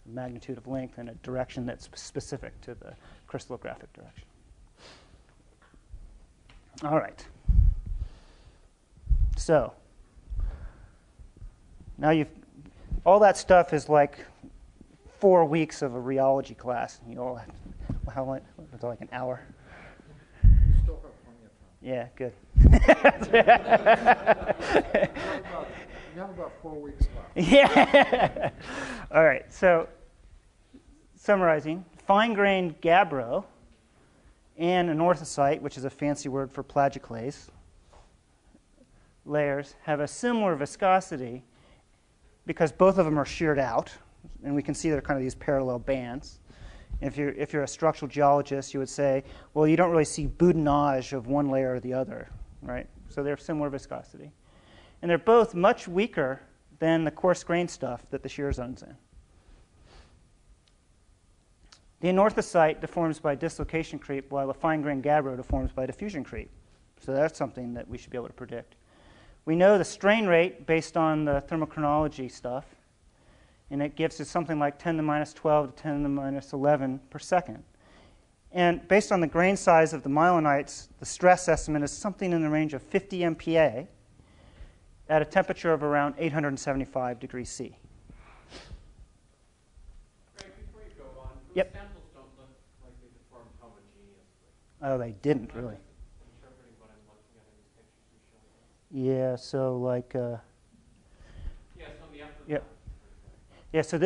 A magnitude of length and a direction that's specific to the crystallographic direction. All right. So now all that stuff is like 4 weeks of a rheology class. You all, how long? It's like an hour. You still have plenty of time. Yeah, good. You have about 4 weeks left. Yeah. All right. So, summarizing, fine-grained gabbro and anorthosite, which is a fancy word for plagioclase, layers have a similar viscosity because both of them are sheared out, and we can see they're kind of these parallel bands. If you're a structural geologist, you would say, well, you don't really see boudinage of one layer or the other, right? So they're similar viscosity. And they're both much weaker than the coarse grain stuff that the shear zone's in. The anorthosite deforms by dislocation creep, while the fine-grained gabbro deforms by diffusion creep. So that's something that we should be able to predict. We know the strain rate based on the thermochronology stuff, and it gives us something like 10 to the minus 12 to 10 to the minus 11 per second. And based on the grain size of the myelonites, the stress estimate is something in the range of 50 MPa at a temperature of around 875 degrees C. Greg, before you go on, those Yep. samples don't look like they deformed homogeneously. Oh, they didn't really. I'm interpreting what I'm looking at in these pictures you showed. Yeah, so like, Yes, on the upper Yep. left. yeah, so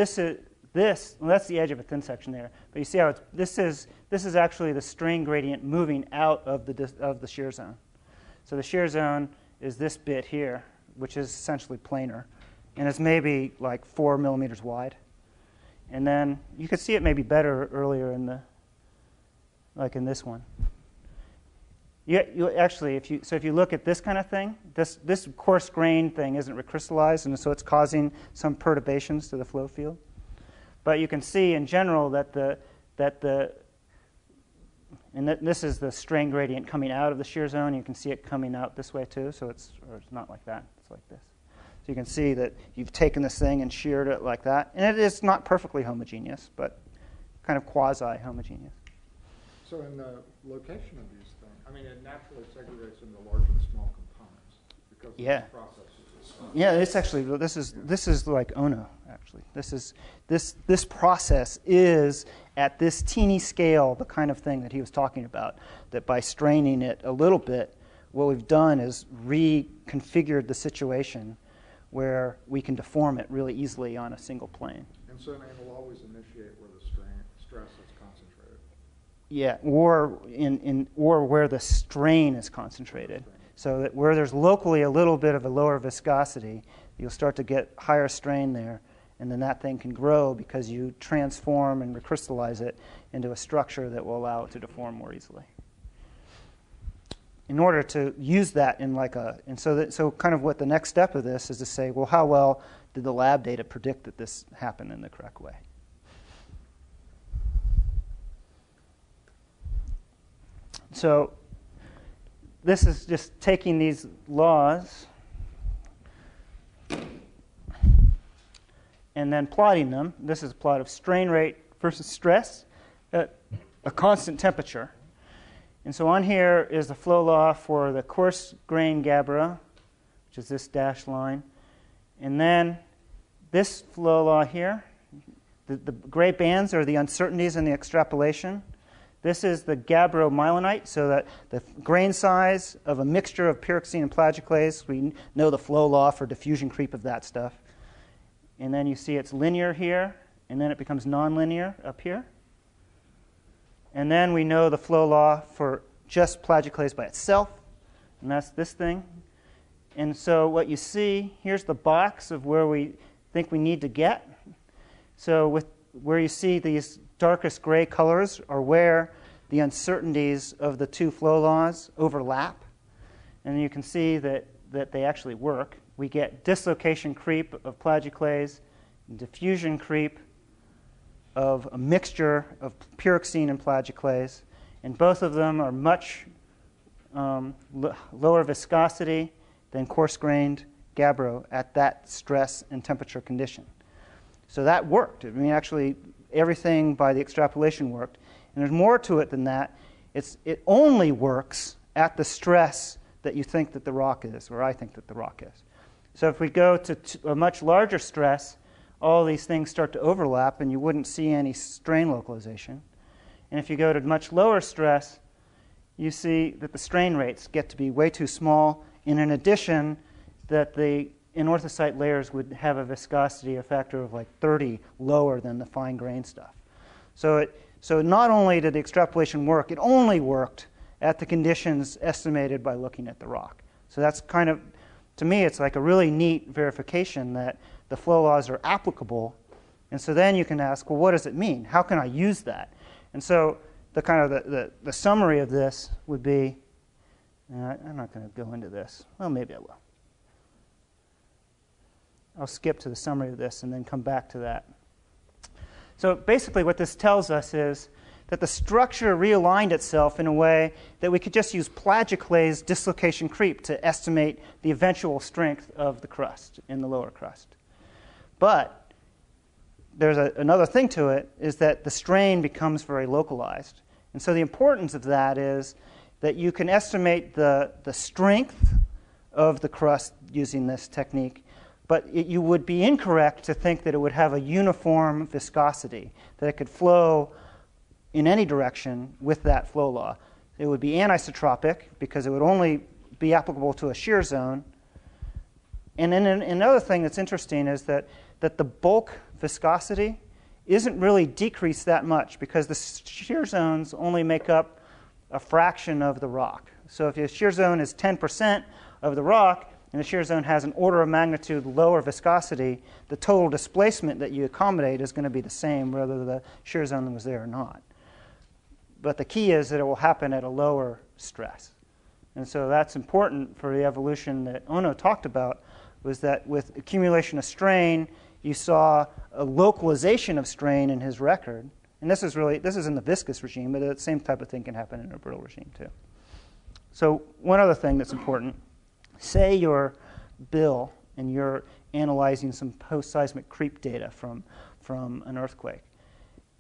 well, that's the edge of a thin section there. But you see how this is actually the strain gradient moving out of the shear zone. So the shear zone is this bit here, which is essentially planar, and it's maybe like 4 millimeters wide. And then you could see it maybe better earlier in like in this one. You actually, if you look at this kind of thing, this coarse grain thing isn't recrystallized, and so it's causing some perturbations to the flow field. But you can see in general that this is the strain gradient coming out of the shear zone. You can see it coming out this way too, so it's not like that. It's like this. So you can see that you've taken this thing and sheared it like that, and it is not perfectly homogeneous, but kind of quasi-homogeneous. So in the location of these things, I mean, it naturally segregates into large and small components because of Yeah. this process. Yeah, it's actually this is like Ono actually. This process is at this teeny scale the kind of thing that he was talking about. That by straining it a little bit, what we've done is reconfigured the situation where we can deform it really easily on a single plane. And so it'll always initiate where the stress is concentrated. Yeah, or where the strain is concentrated. So that where there's locally a little bit of a lower viscosity, you'll start to get higher strain there, and then that thing can grow because you transform and recrystallize it into a structure that will allow it to deform more easily. In order to use that in so kind of what the next step of this is to say, well, how well did the lab data predict that this happened in the correct way? So this is just taking these laws and then plotting them. This is a plot of strain rate versus stress at a constant temperature. And so on here is the flow law for the coarse grain gabbro, which is this dashed line. And then this flow law here, the gray bands are the uncertainties in the extrapolation. This is the gabbro myelonite, so that the grain size of a mixture of pyroxene and plagioclase, we know the flow law for diffusion creep of that stuff. And then you see it's linear here, and then it becomes nonlinear up here. And then we know the flow law for just plagioclase by itself, and that's this thing. And so what you see, here's the box of where we think we need to get. So where you see these darkest gray colors are where the uncertainties of the two flow laws overlap. And you can see that they actually work. We get dislocation creep of plagioclase, and diffusion creep of a mixture of pyroxene and plagioclase. And both of them are much lower viscosity than coarse-grained gabbro at that stress and temperature condition. So that worked. I mean, actually, everything by the extrapolation worked. And there's more to it than that. It only works at the stress that you think that the rock is, or I think that the rock is. So if we go to a much larger stress, all these things start to overlap, and you wouldn't see any strain localization. And if you go to much lower stress, you see that the strain rates get to be way too small, and in addition, that the anorthosite layers would have a viscosity, a factor of like 30 lower than the fine grain stuff. So not only did the extrapolation work, it only worked at the conditions estimated by looking at the rock. So that's kind of, to me, it's like a really neat verification that the flow laws are applicable. And so then you can ask, well, what does it mean? How can I use that? And so the summary of this would be, I'm not going to go into this. Well, maybe I will. I'll skip to the summary of this and then come back to that. So basically what this tells us is that the structure realigned itself in a way that we could just use plagioclase dislocation creep to estimate the eventual strength of the crust in the lower crust. But there's another thing to it, is that the strain becomes very localized. And so the importance of that is that you can estimate the strength of the crust using this technique, but you would be incorrect to think that it would have a uniform viscosity, that it could flow in any direction with that flow law. It would be anisotropic because it would only be applicable to a shear zone. And then another thing that's interesting is that the bulk viscosity isn't really decreased that much because the shear zones only make up a fraction of the rock. So if your shear zone is 10% of the rock and the shear zone has an order of magnitude lower viscosity, the total displacement that you accommodate is going to be the same whether the shear zone was there or not. But the key is that it will happen at a lower stress. And so that's important for the evolution that Ono talked about, was that with accumulation of strain, you saw a localization of strain in his record. And this is in the viscous regime, but the same type of thing can happen in a brittle regime too. So one other thing that's important, say you're Bill and you're analyzing some post-seismic creep data from an earthquake.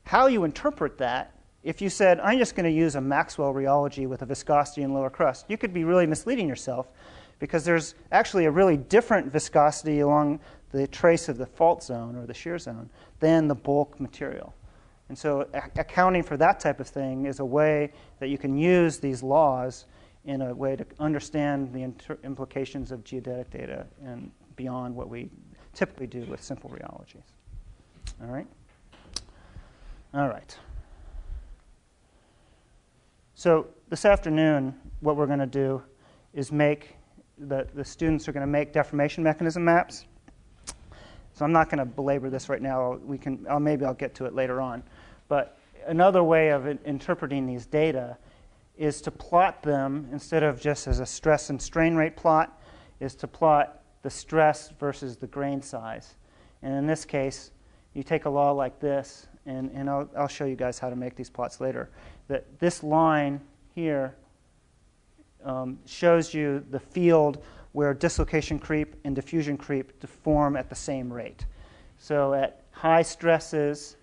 How you interpret that, if you said, I'm just going to use a Maxwell rheology with a viscosity in lower crust, you could be really misleading yourself because there's actually a really different viscosity along the trace of the fault zone or the shear zone than the bulk material. And so accounting for that type of thing is a way that you can use these laws in a way to understand the implications of geodetic data and beyond what we typically do with simple rheologies. All right? All right. So this afternoon, what we're going to do is make, the students are going to make deformation mechanism maps. So I'm not going to belabor this right now. Maybe I'll get to it later on. But another way of interpreting these data is to plot them, instead of just as a stress and strain rate plot, is to plot the stress versus the grain size. And in this case, you take a law like this, and I'll show you guys how to make these plots later, that this line here shows you the field where dislocation creep and diffusion creep deform at the same rate. So at high stresses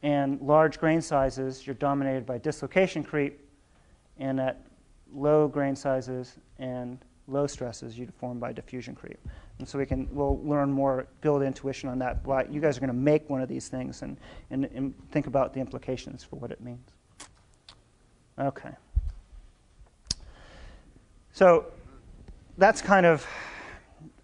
and large grain sizes, you're dominated by dislocation creep, and at low grain sizes and low stresses, you deform by diffusion creep. And so we'll learn more, build intuition on that. You guys are going to make one of these things and think about the implications for what it means. Okay. So that's kind of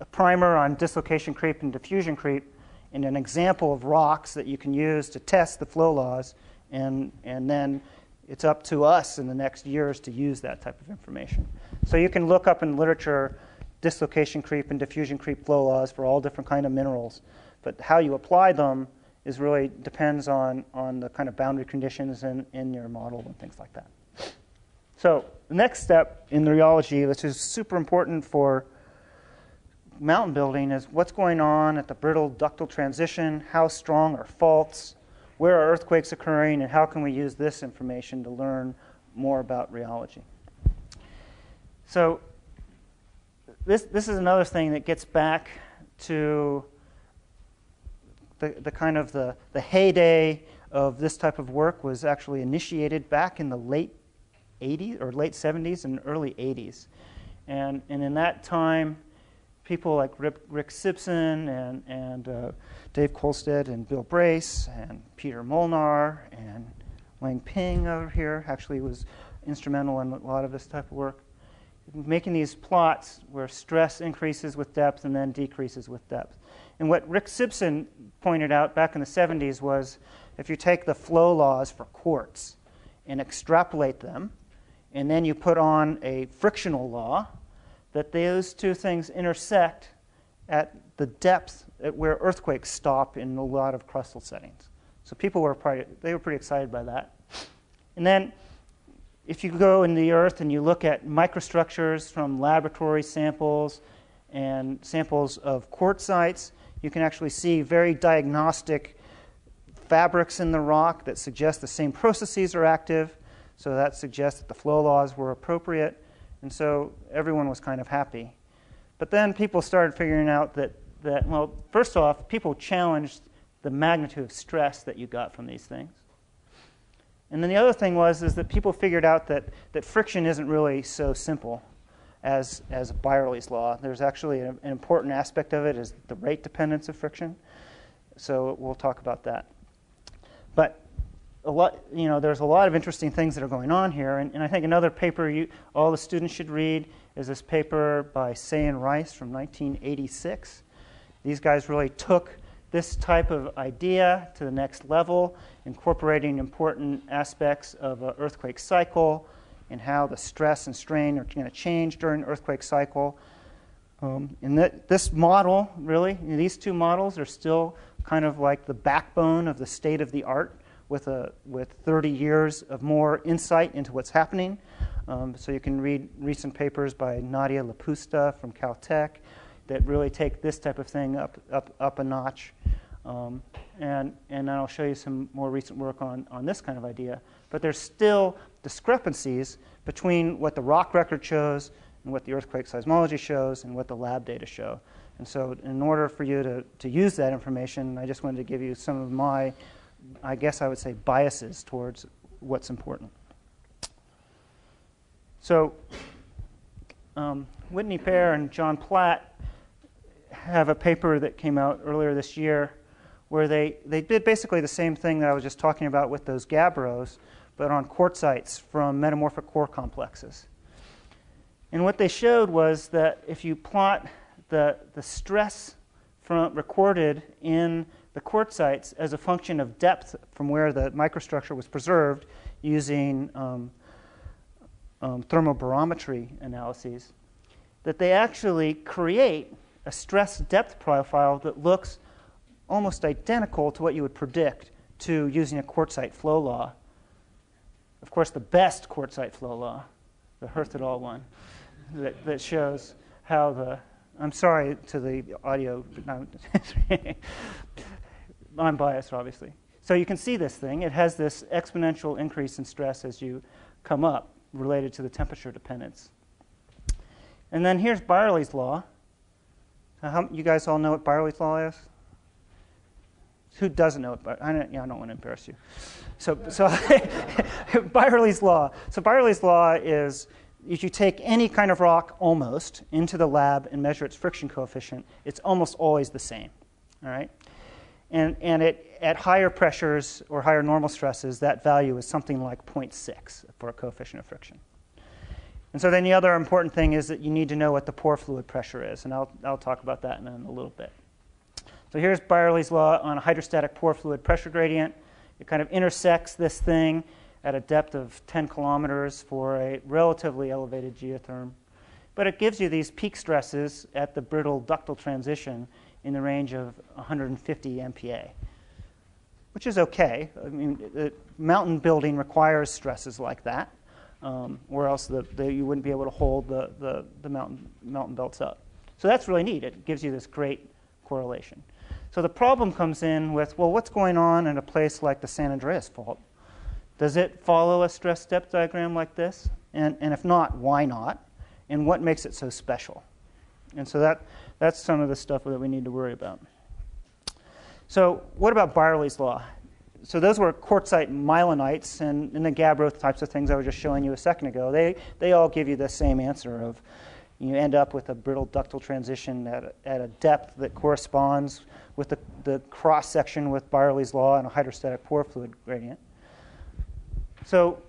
a primer on dislocation creep and diffusion creep, and an example of rocks that you can use to test the flow laws, and then it's up to us in the next years to use that type of information. So you can look up in literature dislocation creep and diffusion creep flow laws for all different kind of minerals, but how you apply them is really depends on the kind of boundary conditions in your model and things like that. So the next step in the rheology, which is super important for mountain building, is what's going on at the brittle-ductile transition, how strong are faults, where are earthquakes occurring, and how can we use this information to learn more about rheology. So this is another thing that gets back to the kind of the heyday of this type of work was actually initiated back in the late 80s or late 70s and early 80s. And in that time, people like Rick Simpson and Dave Kolstad and Bill Brace and Peter Molnar and Wang Ping over here actually was instrumental in a lot of this type of work, making these plots where stress increases with depth and then decreases with depth. And what Rick Simpson pointed out back in the 70s was if you take the flow laws for quartz and extrapolate them, and then you put on a frictional law, that those two things intersect at the depth at where earthquakes stop in a lot of crustal settings. So people were pretty excited by that. And then if you go in the earth and you look at microstructures from laboratory samples and samples of quartzites, you can actually see very diagnostic fabrics in the rock that suggest the same processes are active. So that suggests that the flow laws were appropriate. And so everyone was kind of happy. But then people started figuring out that well, first off, people challenged the magnitude of stress that you got from these things. And then the other thing is that people figured out that friction isn't really so simple as Byerly's law. There's actually an important aspect of it is the rate dependence of friction. So we'll talk about that. But there's a lot of interesting things that are going on here. And I think another paper all the students should read is this paper by Say and Rice from 1986. These guys really took this type of idea to the next level, incorporating important aspects of an earthquake cycle and how the stress and strain are going to change during an earthquake cycle. And this model, really, these two models are still kind of like the backbone of the state of the art with 30 years of more insight into what's happening. So you can read recent papers by Nadia Lapusta from Caltech that really take this type of thing up a notch. And then I'll show you some more recent work on this kind of idea. But there's still discrepancies between what the rock record shows and what the earthquake seismology shows and what the lab data show. And so in order for you to use that information, I just wanted to give you some of my, I guess I would say, biases towards what's important. So Whitney Pear and John Platt have a paper that came out earlier this year where they did basically the same thing that I was just talking about with those gabbros, but on quartzites from metamorphic core complexes. And what they showed was that if you plot the stress recorded in the quartzites as a function of depth from where the microstructure was preserved using thermobarometry analyses, that they actually create a stress depth profile that looks almost identical to what you would predict to using a quartzite flow law. Of course, the best quartzite flow law, the Hirth et al. One, that shows how the, I'm sorry to the audio, I'm biased, obviously. So you can see this thing. It has this exponential increase in stress as you come up related to the temperature dependence. And then here's Byerly's law. You guys all know what Byerly's law is? Who doesn't know it? I don't want to embarrass you. So Byerly's law. So Byerly's law is if you take any kind of rock almost into the lab and measure its friction coefficient, it's almost always the same. All right? And at higher pressures or higher normal stresses, that value is something like 0.6 for a coefficient of friction. And so then the other important thing is that you need to know what the pore fluid pressure is, and I'll talk about that in a little bit. So here's Byerly's law on a hydrostatic pore fluid pressure gradient. It kind of intersects this thing at a depth of 10 kilometers for a relatively elevated geotherm. But it gives you these peak stresses at the brittle-ductile transition in the range of 150 MPa, which is okay. I mean, mountain building requires stresses like that, or else you wouldn't be able to hold the mountain belts up. So that's really neat. It gives you this great correlation. So the problem comes in with, well, what's going on in a place like the San Andreas Fault? Does it follow a stress depth diagram like this? And if not, why not? And what makes it so special? And so that's some of the stuff that we need to worry about. So what about Byerly's law? So those were quartzite myelinites, and the gabbro types of things I was just showing you a second ago. They all give you the same answer of you end up with a brittle ductile transition at a depth that corresponds with the cross section with Byerly's law and a hydrostatic pore fluid gradient. So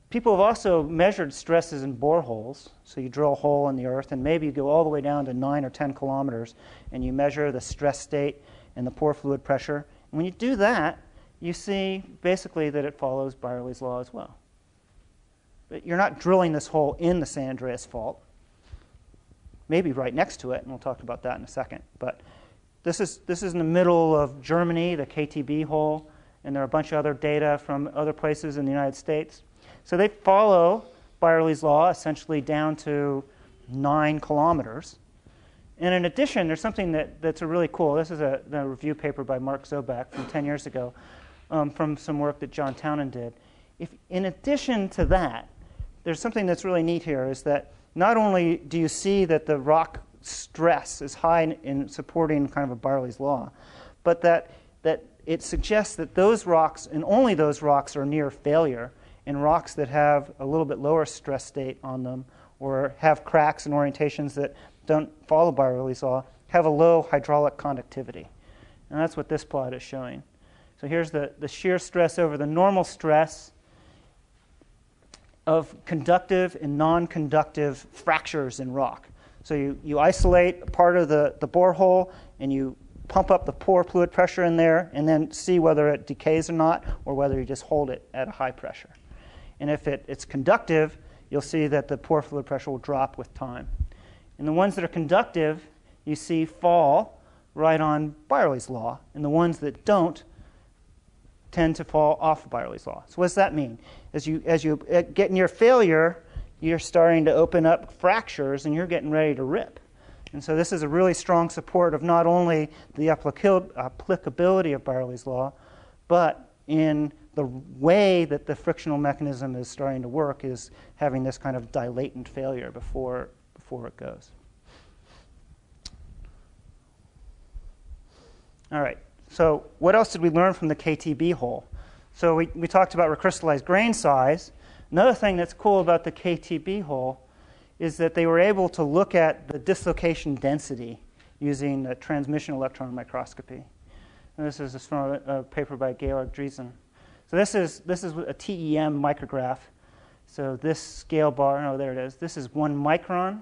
people have also measured stresses in boreholes. So you drill a hole in the earth, and maybe you go all the way down to 9 or 10 kilometers, and you measure the stress state and the pore fluid pressure. And when you do that, you see basically that it follows Byerly's law as well. But you're not drilling this hole in the San Andreas Fault. Maybe right next to it, and we'll talk about that in a second. But this is in the middle of Germany, the KTB hole, and there are a bunch of other data from other places in the United States. So they follow Byerly's law essentially down to 9 kilometers. And in addition, there's something that's a really cool. This is a review paper by Mark Zoback from 10 years ago from some work that John Townend did. In addition to that, there's something that's really neat here is that not only do you see that the rock stress is high in supporting kind of a Byerlee's law, but that it suggests that those rocks, and only those rocks, are near failure, and rocks that have a little bit lower stress state on them or have cracks and orientations that don't follow Byerlee's law have a low hydraulic conductivity. And that's what this plot is showing. So here's the shear stress over the normal stress of conductive and non-conductive fractures in rock. So you isolate part of the borehole and you pump up the pore fluid pressure in there and then see whether it decays or not, or whether you just hold it at a high pressure. And if it's conductive, you'll see that the pore fluid pressure will drop with time. And the ones that are conductive, you see fall right on Byerlee's law, and the ones that don't tend to fall off of Byerlee's law. So what does that mean? As you get near failure, you're starting to open up fractures, and you're getting ready to rip. And so this is a really strong support of not only the applicability of Byerlee's law, but in the way that the frictional mechanism is starting to work is having this kind of dilatant failure before it goes. All right, so what else did we learn from the KTB hole? So we talked about recrystallized grain size. Another thing that's cool about the KTB hole is that they were able to look at the dislocation density using a transmission electron microscopy. And this is from a paper by Georg Driesen. So this is a TEM micrograph. So this scale bar, oh, there it is. This is 1 micron.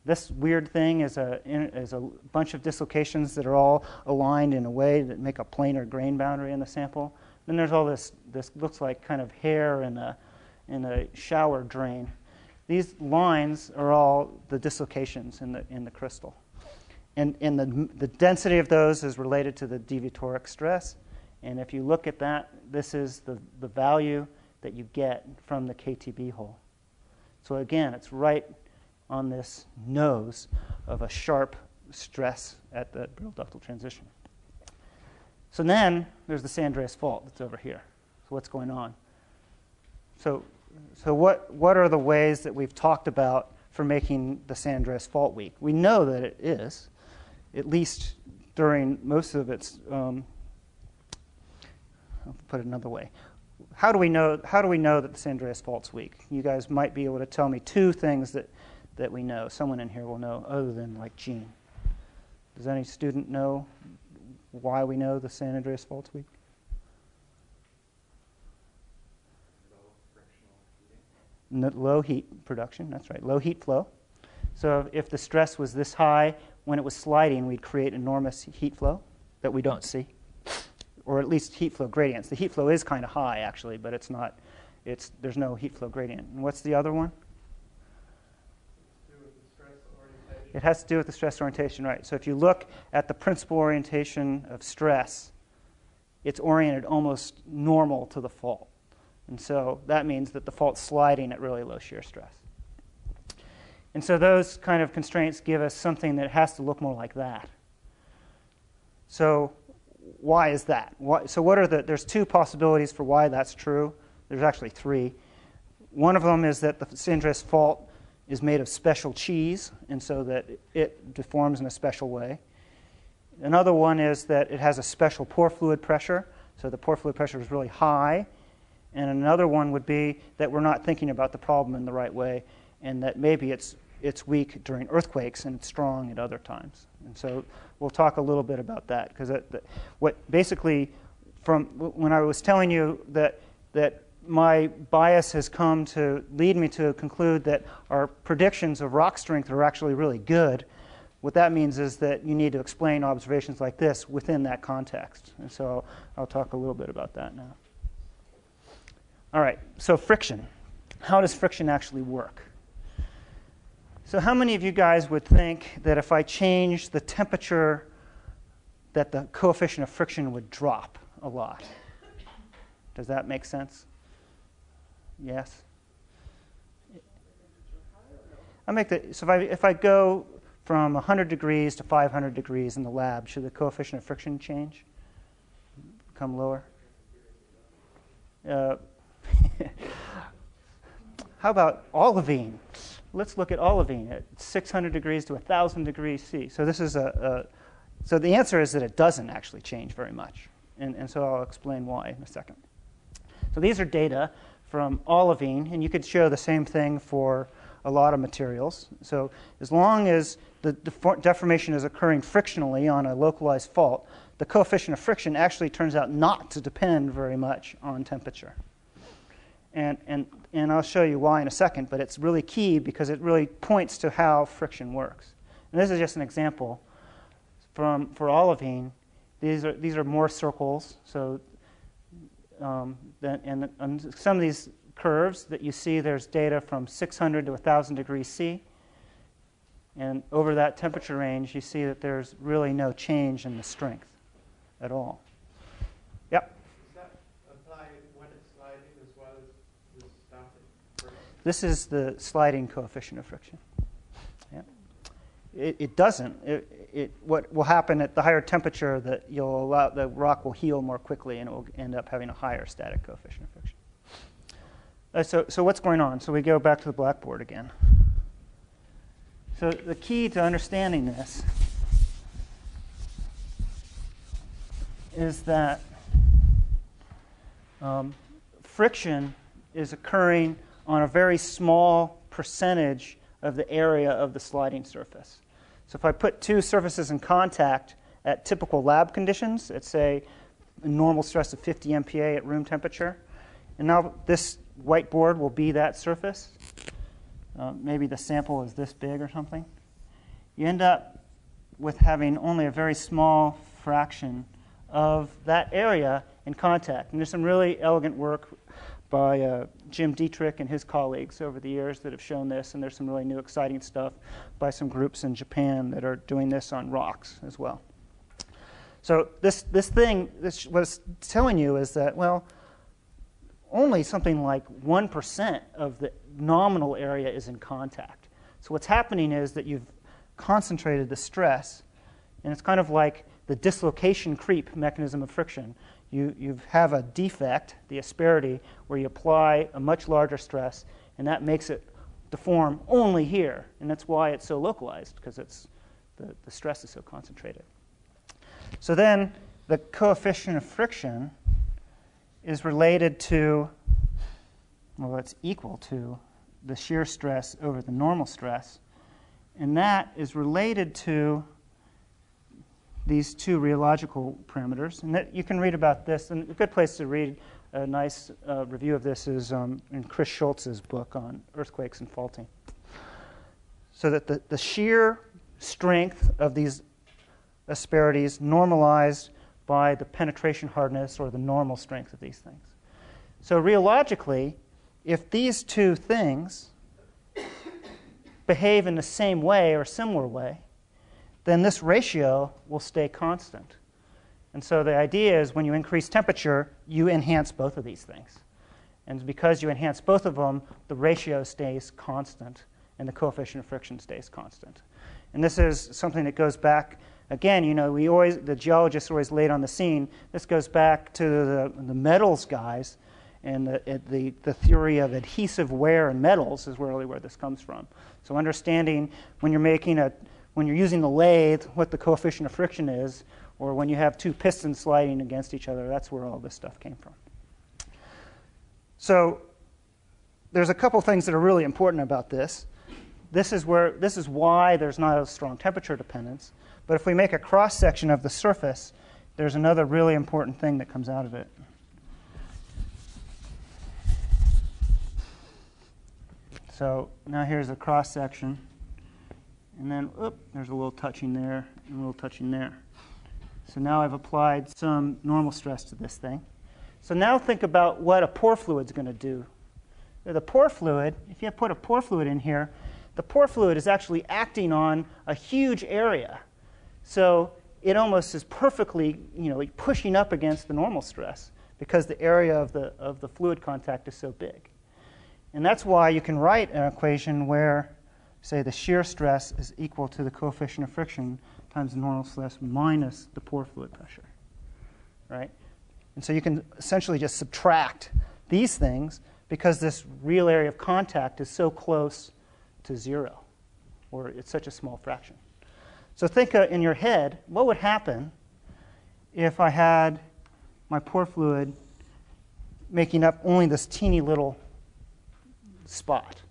This weird thing is a bunch of dislocations that are all aligned in a way that make a planar grain boundary in the sample. Then there's all this looks like kind of hair in a shower drain. These lines are all the dislocations in the crystal. And the density of those is related to the deviatoric stress. And if you look at that, this is the value that you get from the KTB hole. So again, it's right on this nose of a sharp stress at the brittle-ductile transition. So then there's the San Andreas fault that's over here. So what's going on? So what are the ways that we've talked about for making the San Andreas fault weak? We know that it is, at least during most of its. I'll put it another way. How do we know that the San Andreas fault's weak? You guys might be able to tell me 2 things that we know. Someone in here will know, other than like Gene. Does any student know why we know the San Andreas fault's weak? Low heat production, that's right, low heat flow. So if the stress was this high, when it was sliding, we'd create enormous heat flow that we don't see, or at least heat flow gradients. The heat flow is kind of high, actually, but there's no heat flow gradient. And what's the other one? It has to do with the stress orientation, right. So if you look at the principal orientation of stress, it's oriented almost normal to the fault. And so that means that the fault's sliding at really low shear stress. And so those kind of constraints give us something that has to look more like that. So why is that? There's 2 possibilities for why that's true. There's actually 3. One of them is that the San Andreas fault is made of special cheese, and so that it deforms in a special way. Another one is that it has a special pore fluid pressure, so the pore fluid pressure is really high. And another one would be that we're not thinking about the problem in the right way, and that maybe it's weak during earthquakes and it's strong at other times. And so we'll talk a little bit about that, because what basically, from when I was telling you that my bias has come to lead me to conclude that our predictions of rock strength are actually really good, what that means is that you need to explain observations like this within that context. And so I'll talk a little bit about that now. All right, so friction. How does friction actually work? So how many of you guys would think that if I change the temperature, that the coefficient of friction would drop a lot? Does that make sense? Yes? So if I go from 100 degrees to 500 degrees in the lab, should the coefficient of friction change? Become lower? How about olivine? Let's look at olivine at 600 degrees to 1,000 degrees C. So this is so the answer is that it doesn't actually change very much. And so I'll explain why in a second. So these are data from olivine, and you could show the same thing for a lot of materials. So as long as the deformation is occurring frictionally on a localized fault, the coefficient of friction actually turns out not to depend very much on temperature. And I'll show you why in a second, but it's really key because it really points to how friction works. And this is just an example for olivine. These are more circles. So on some of these curves that you see, there's data from 600 to 1,000 degrees C. And over that temperature range, you see that there's really no change in the strength at all. Yep. Does that apply when it's sliding as well as the static? This is the sliding coefficient of friction. Yeah. It doesn't. What will happen at the higher temperature that you'll allow the rock will heal more quickly, and it will end up having a higher static coefficient of friction. So what's going on? So we go back to the blackboard again. So the key to understanding this is that friction is occurring on a very small percentage of the area of the sliding surface. So if I put two surfaces in contact at typical lab conditions, at say a normal stress of 50 MPa at room temperature, and now this whiteboard will be that surface. Maybe the sample is this big or something. You end up with having only a very small fraction of that area in contact. And there's some really elegant work by Jim Dietrich and his colleagues over the years that have shown this, and there's some really new exciting stuff by some groups in Japan that are doing this on rocks as well. So this what it's telling you is that, well, only something like 1% of the nominal area is in contact. So what's happening is that you've concentrated the stress, and it's kind of like the dislocation creep mechanism of friction. You have a defect, the asperity, where you apply a much larger stress, and that makes it deform only here. And that's why it's so localized, because the stress is so concentrated. So then the coefficient of friction is related to, well, it's equal to the shear stress over the normal stress. And that is related to these two rheological parameters. And that you can read about this. And a good place to read a nice review of this is in Chris Schultz's book on earthquakes and faulting. So that the shear strength of these asperities normalized by the penetration hardness or the normal strength of these things. So rheologically, if these two things behave in the same way or similar way, then this ratio will stay constant. And so the idea is when you increase temperature, you enhance both of these things. And because you enhance both of them, the ratio stays constant and the coefficient of friction stays constant. And this is something that goes back, again, the geologists are always late on the scene. This goes back to the metals guys, and the theory of adhesive wear in metals is really where this comes from. So understanding when you're using the lathe, what the coefficient of friction is, or when you have two pistons sliding against each other, that's where all this stuff came from. So there's a couple things that are really important about this. This is why there's not a strong temperature dependence. But if we make a cross-section of the surface, there's another really important thing that comes out of it. So now here's a cross-section. And then, there's a little touching there and a little touching there. So now I've applied some normal stress to this thing. So now think about what a pore fluid's going to do. The pore fluid, if you put a pore fluid in here, the pore fluid is actually acting on a huge area. So it almost is perfectly, pushing up against the normal stress because the area of the fluid contact is so big. And that's why you can write an equation where say the shear stress is equal to the coefficient of friction times the normal stress minus the pore fluid pressure, right? And so you can essentially just subtract these things because this real area of contact is so close to 0, or it's such a small fraction. So think in your head, what would happen if I had my pore fluid making up only this teeny little spot?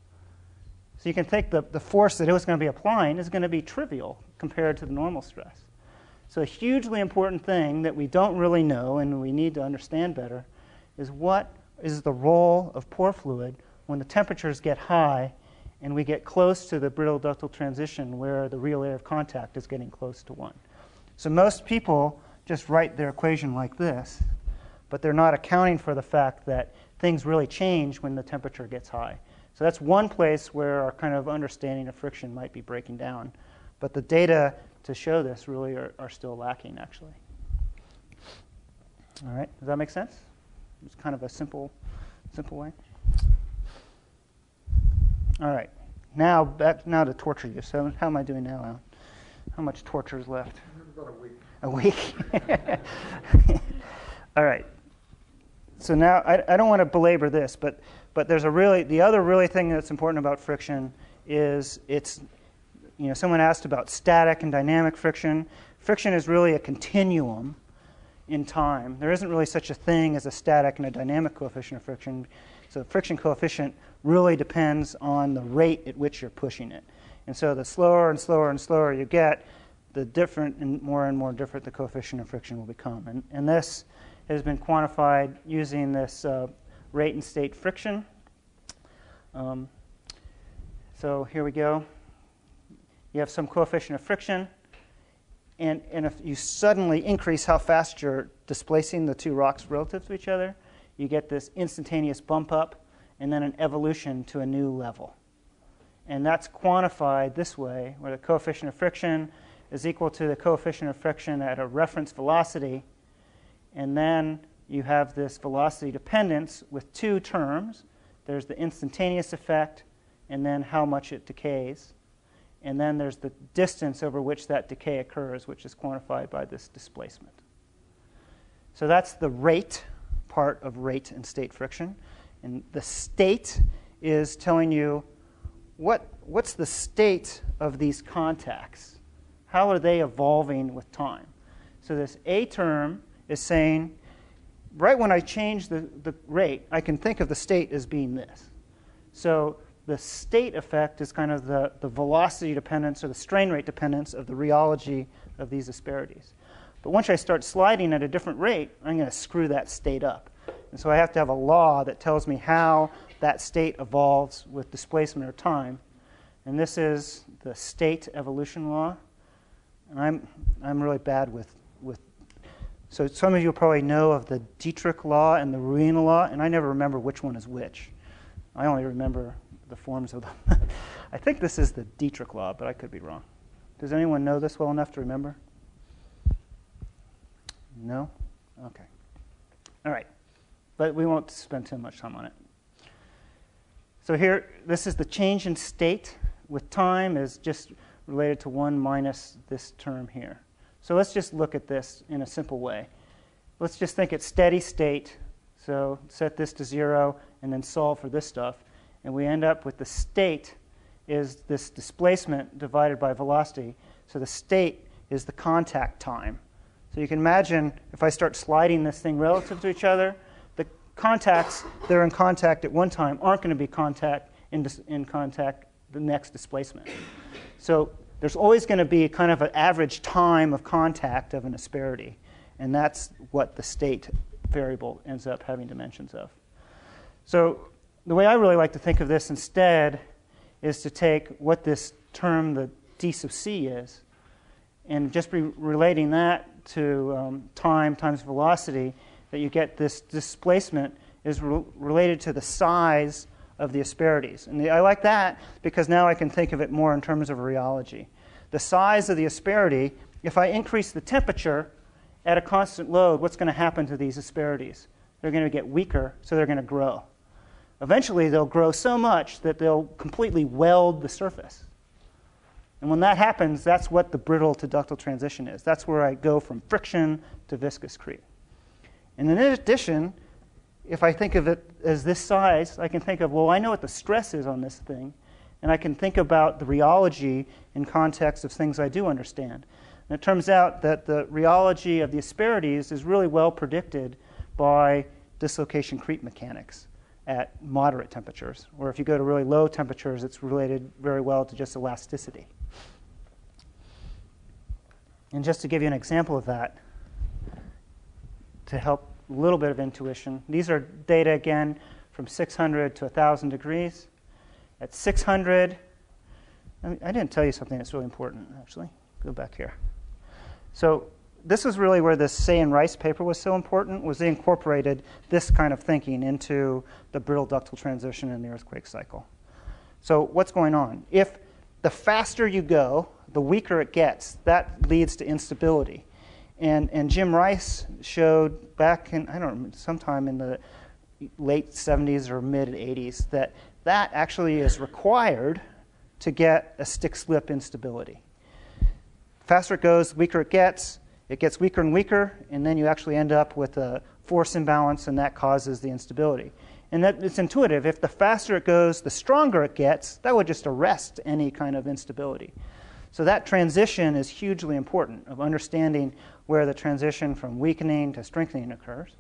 So you can think the force that it was going to be applying is going to be trivial compared to the normal stress. So a hugely important thing that we don't really know and we need to understand better is what is the role of pore fluid when the temperatures get high and we get close to the brittle-ductile transition where the real area of contact is getting close to 1. So most people just write their equation like this, but they're not accounting for the fact that things really change when the temperature gets high. So that's one place where our kind of understanding of friction might be breaking down. But the data to show this really are still lacking, actually. All right, does that make sense? It's kind of a simple way. All right, now back to torture you. So how am I doing now, Alan? How much torture is left? About a week. A week? All right. So now I don't want to belabor this, but there's the other really thing that's important about friction is someone asked about static and dynamic friction. Friction is really a continuum in time. There isn't really such a thing as a static and a dynamic coefficient of friction. So the friction coefficient really depends on the rate at which you're pushing it. And so the slower and slower and slower you get, the different and more different the coefficient of friction will become. And this has been quantified using this rate and state friction. So here we go. You have some coefficient of friction, and if you suddenly increase how fast you're displacing the two rocks relative to each other, you get this instantaneous bump up and then an evolution to a new level. And that's quantified this way, where the coefficient of friction is equal to the coefficient of friction at a reference velocity, and then you have this velocity dependence with two terms. There's the instantaneous effect, and then how much it decays. And then there's the distance over which that decay occurs, which is quantified by this displacement. So that's the rate part of rate and state friction. And the state is telling you what's the state of these contacts? How are they evolving with time? So this A term is saying, right when I change the rate, I can think of the state as being this. So the state effect is kind of the velocity dependence or the strain rate dependence of the rheology of these asperities. But once I start sliding at a different rate, I'm going to screw that state up. And so I have to have a law that tells me how that state evolves with displacement or time. And this is the state evolution law. And I'm really bad with so some of you probably know of the Dietrich law and the Rheology law, and I never remember which one is which. I only remember the forms of them. I think this is the Dietrich law, but I could be wrong. Does anyone know this well enough to remember? No? Okay. All right. But we won't spend too much time on it. So here, this is the change in state with time is just related to 1 minus this term here. So let's just look at this in a simple way. Let's just think it's steady state. So set this to 0 and then solve for this stuff. And we end up with the state is this displacement divided by velocity. So the state is the contact time. So you can imagine if I start sliding this thing relative to each other, the contacts that are in contact at one time aren't going to be in contact the next displacement. So there's always going to be kind of an average time of contact of an asperity. And that's what the state variable ends up having dimensions of. So the way I really like to think of this instead is to take what this term, the d sub c, is, and just be relating that to time times velocity, that you get this displacement is related to the size of the asperities. And I like that because now I can think of it more in terms of rheology. The size of the asperity, if I increase the temperature at a constant load, what's going to happen to these asperities? They're going to get weaker, so they're going to grow. Eventually, they'll grow so much that they'll completely weld the surface. And when that happens, that's what the brittle to ductile transition is. That's where I go from friction to viscous creep. And in addition, if I think of it as this size, I can think of, well, I know what the stress is on this thing, and I can think about the rheology in context of things I do understand. And it turns out that the rheology of the asperities is really well predicted by dislocation creep mechanics at moderate temperatures, or if you go to really low temperatures, it's related very well to just elasticity. And just to give you an example of that, to help a little bit of intuition, these are data, again, from 600 to 1,000 degrees. At 600, I didn't tell you something that's really important, actually. Go back here. So this is really where this Say and Rice paper was so important, was they incorporated this kind of thinking into the brittle ductile transition in the earthquake cycle. So what's going on? If the faster you go, the weaker it gets. That leads to instability. And Jim Rice showed back in, I don't remember, sometime in the late 70s or mid 80s, that actually is required to get a stick-slip instability. Faster it goes, the weaker it gets weaker and weaker, and then you actually end up with a force imbalance, and that causes the instability. And that it's intuitive. If the faster it goes, the stronger it gets, that would just arrest any kind of instability. So that transition is hugely important, of understanding where the transition from weakening to strengthening occurs.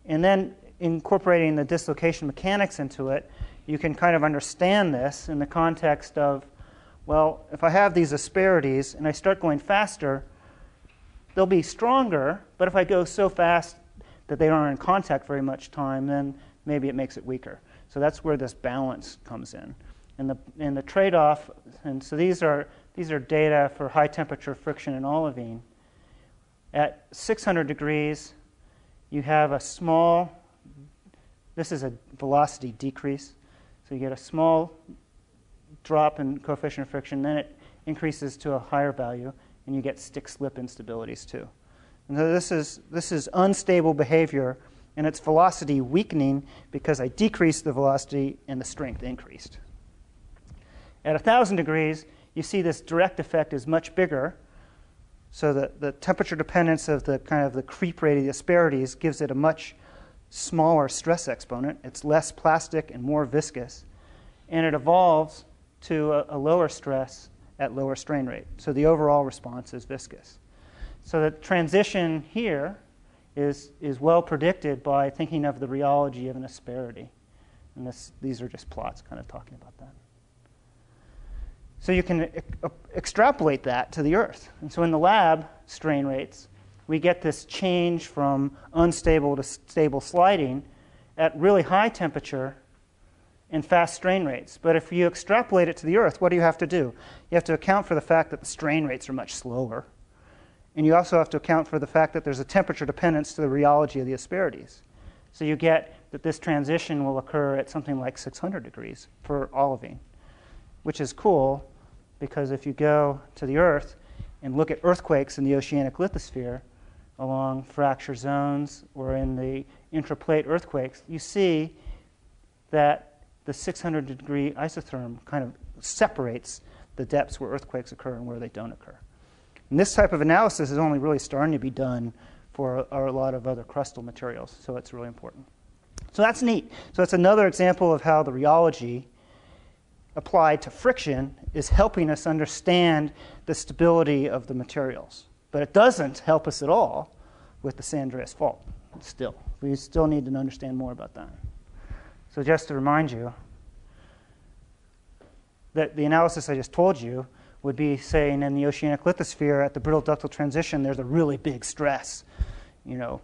And then incorporating the dislocation mechanics into it, you can kind of understand this in the context of, well, if I have these asperities and I start going faster, they'll be stronger, but if I go so fast that they aren't in contact very much time, then maybe it makes it weaker. So that's where this balance comes in. And the trade-off, and so these are data for high temperature friction and olivine. At 600 degrees, you have a small, this is a velocity decrease. So you get a small drop in coefficient of friction, then it increases to a higher value, and you get stick-slip instabilities too. And so this is unstable behavior, and it's velocity weakening because I decreased the velocity and the strength increased. At 1,000 degrees, you see this direct effect is much bigger. So the temperature dependence of the kind of the creep rate of the asperities gives it a much smaller stress exponent. It's less plastic and more viscous. And it evolves to a lower stress at lower strain rate. So the overall response is viscous. So the transition here is well predicted by thinking of the rheology of an asperity. And these are just plots kind of talking about that. So you can extrapolate that to the Earth. And so in the lab strain rates, we get this change from unstable to stable sliding at really high temperature and fast strain rates. But if you extrapolate it to the Earth, what do you have to do? You have to account for the fact that the strain rates are much slower. And you also have to account for the fact that there's a temperature dependence to the rheology of the asperities. So you get that this transition will occur at something like 600 degrees for olivine, which is cool because if you go to the Earth and look at earthquakes in the oceanic lithosphere along fracture zones or in the intraplate earthquakes, you see that the 600-degree isotherm kind of separates the depths where earthquakes occur and where they don't occur. And this type of analysis is only really starting to be done for a lot of other crustal materials, so it's really important. So that's neat. So that's another example of how the rheology applied to friction is helping us understand the stability of the materials. But it doesn't help us at all with the San Andreas fault still. We still need to understand more about that. So just to remind you that the analysis I just told you would be saying in the oceanic lithosphere at the brittle-ductile transition, there's a really big stress,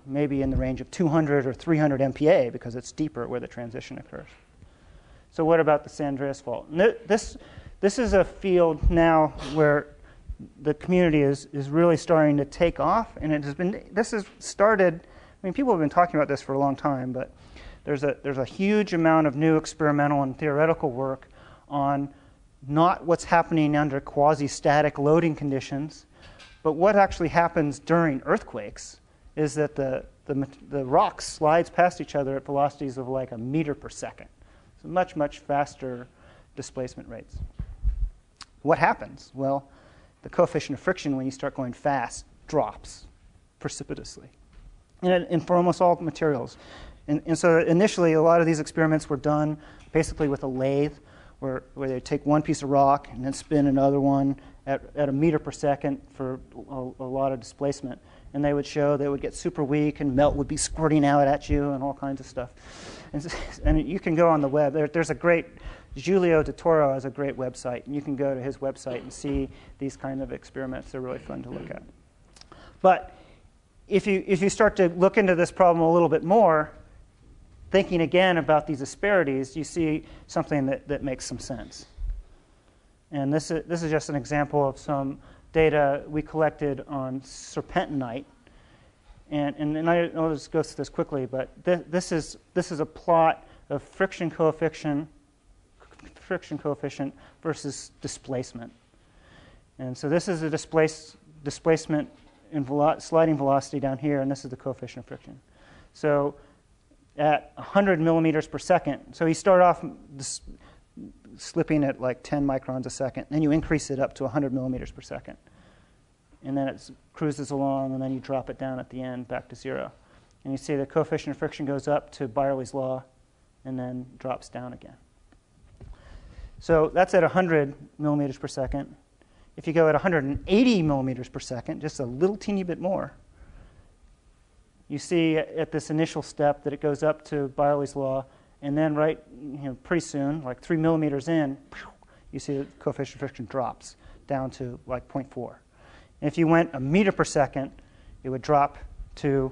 maybe in the range of 200 or 300 MPa because it's deeper where the transition occurs. So what about the San Andreas fault? This is a field now where the community is really starting to take off, and this has started. I mean, people have been talking about this for a long time, but there's a huge amount of new experimental and theoretical work on not what's happening under quasi-static loading conditions, but what actually happens during earthquakes is that the rock slides past each other at velocities of like a meter per second. So much, much faster displacement rates. What happens? Well, the coefficient of friction when you start going fast drops precipitously, and for almost all materials. And so initially, a lot of these experiments were done basically with a lathe, where they take one piece of rock and then spin another one at a meter per second for a lot of displacement. And they would show they would get super weak and melt would be squirting out at you and all kinds of stuff. And you can go on the web. There's a great, Giulio de Toro has a great website, and you can go to his website and see these kind of experiments. They're really fun to look at. But if you start to look into this problem a little bit more, thinking again about these asperities, you see something that makes some sense. And this is just an example of some data we collected on serpentinite. And I'll just go through this quickly, but this is a plot of friction coefficient versus displacement. And so this is the displacement in sliding velocity down here, and this is the coefficient of friction. So at 100 millimeters per second, so you start off slipping at like 10 microns a second, then you increase it up to 100 millimeters per second. And then it cruises along, and then you drop it down at the end back to 0. And you see the coefficient of friction goes up to Byerle's law and then drops down again. So that's at 100 millimeters per second. If you go at 180 millimeters per second, just a little teeny bit more, you see at this initial step that it goes up to Byerle's law, and then pretty soon, like 3 millimeters in, you see the coefficient of friction drops down to like 0.4. And if you went a meter per second, it would drop to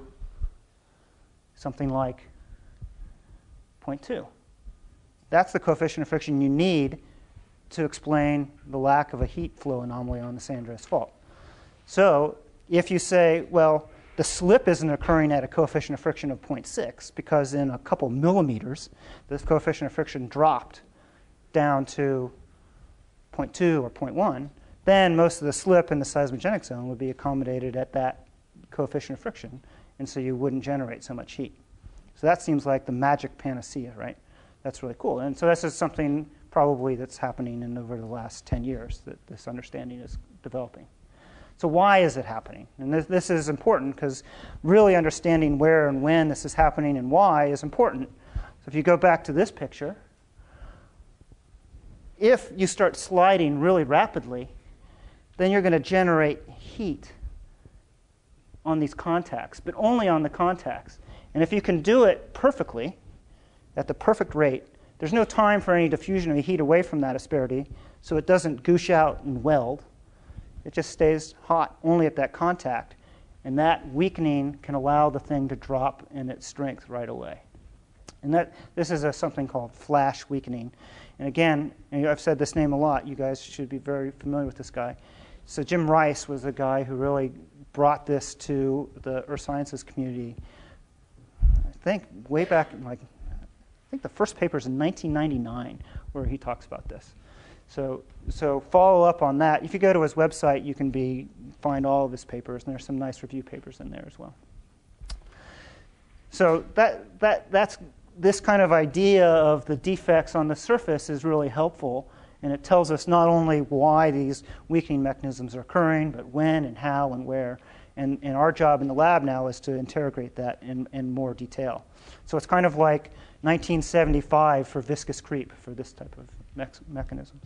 something like 0.2. That's the coefficient of friction you need to explain the lack of a heat flow anomaly on the San Andreas Fault. So if you say, well, the slip isn't occurring at a coefficient of friction of 0.6 because in a couple millimeters, this coefficient of friction dropped down to 0.2 or 0.1, then most of the slip in the seismogenic zone would be accommodated at that coefficient of friction, and so you wouldn't generate so much heat. So that seems like the magic panacea, right? That's really cool. And so this is something probably that's happening over the last 10 years that this understanding is developing. So why is it happening? And this is important because really understanding where and when this is happening and why is important. So if you go back to this picture, if you start sliding really rapidly, then you're going to generate heat on these contacts, but only on the contacts. And if you can do it perfectly, at the perfect rate, there's no time for any diffusion of heat away from that asperity, so it doesn't goosh out and weld. It just stays hot only at that contact, and that weakening can allow the thing to drop in its strength right away. And this is something called flash weakening. And again, I've said this name a lot. You guys should be very familiar with this guy. So Jim Rice was the guy who really brought this to the earth sciences community. I think way back, I think the first paper is in 1999 where he talks about this. So follow up on that. If you go to his website, you can find all of his papers, and there's some nice review papers in there as well. So that's this kind of idea of the defects on the surface is really helpful, and it tells us not only why these weakening mechanisms are occurring, but when and how and where. And our job in the lab now is to interrogate that in more detail. So it's kind of like 1975 for viscous creep for this type of mechanisms.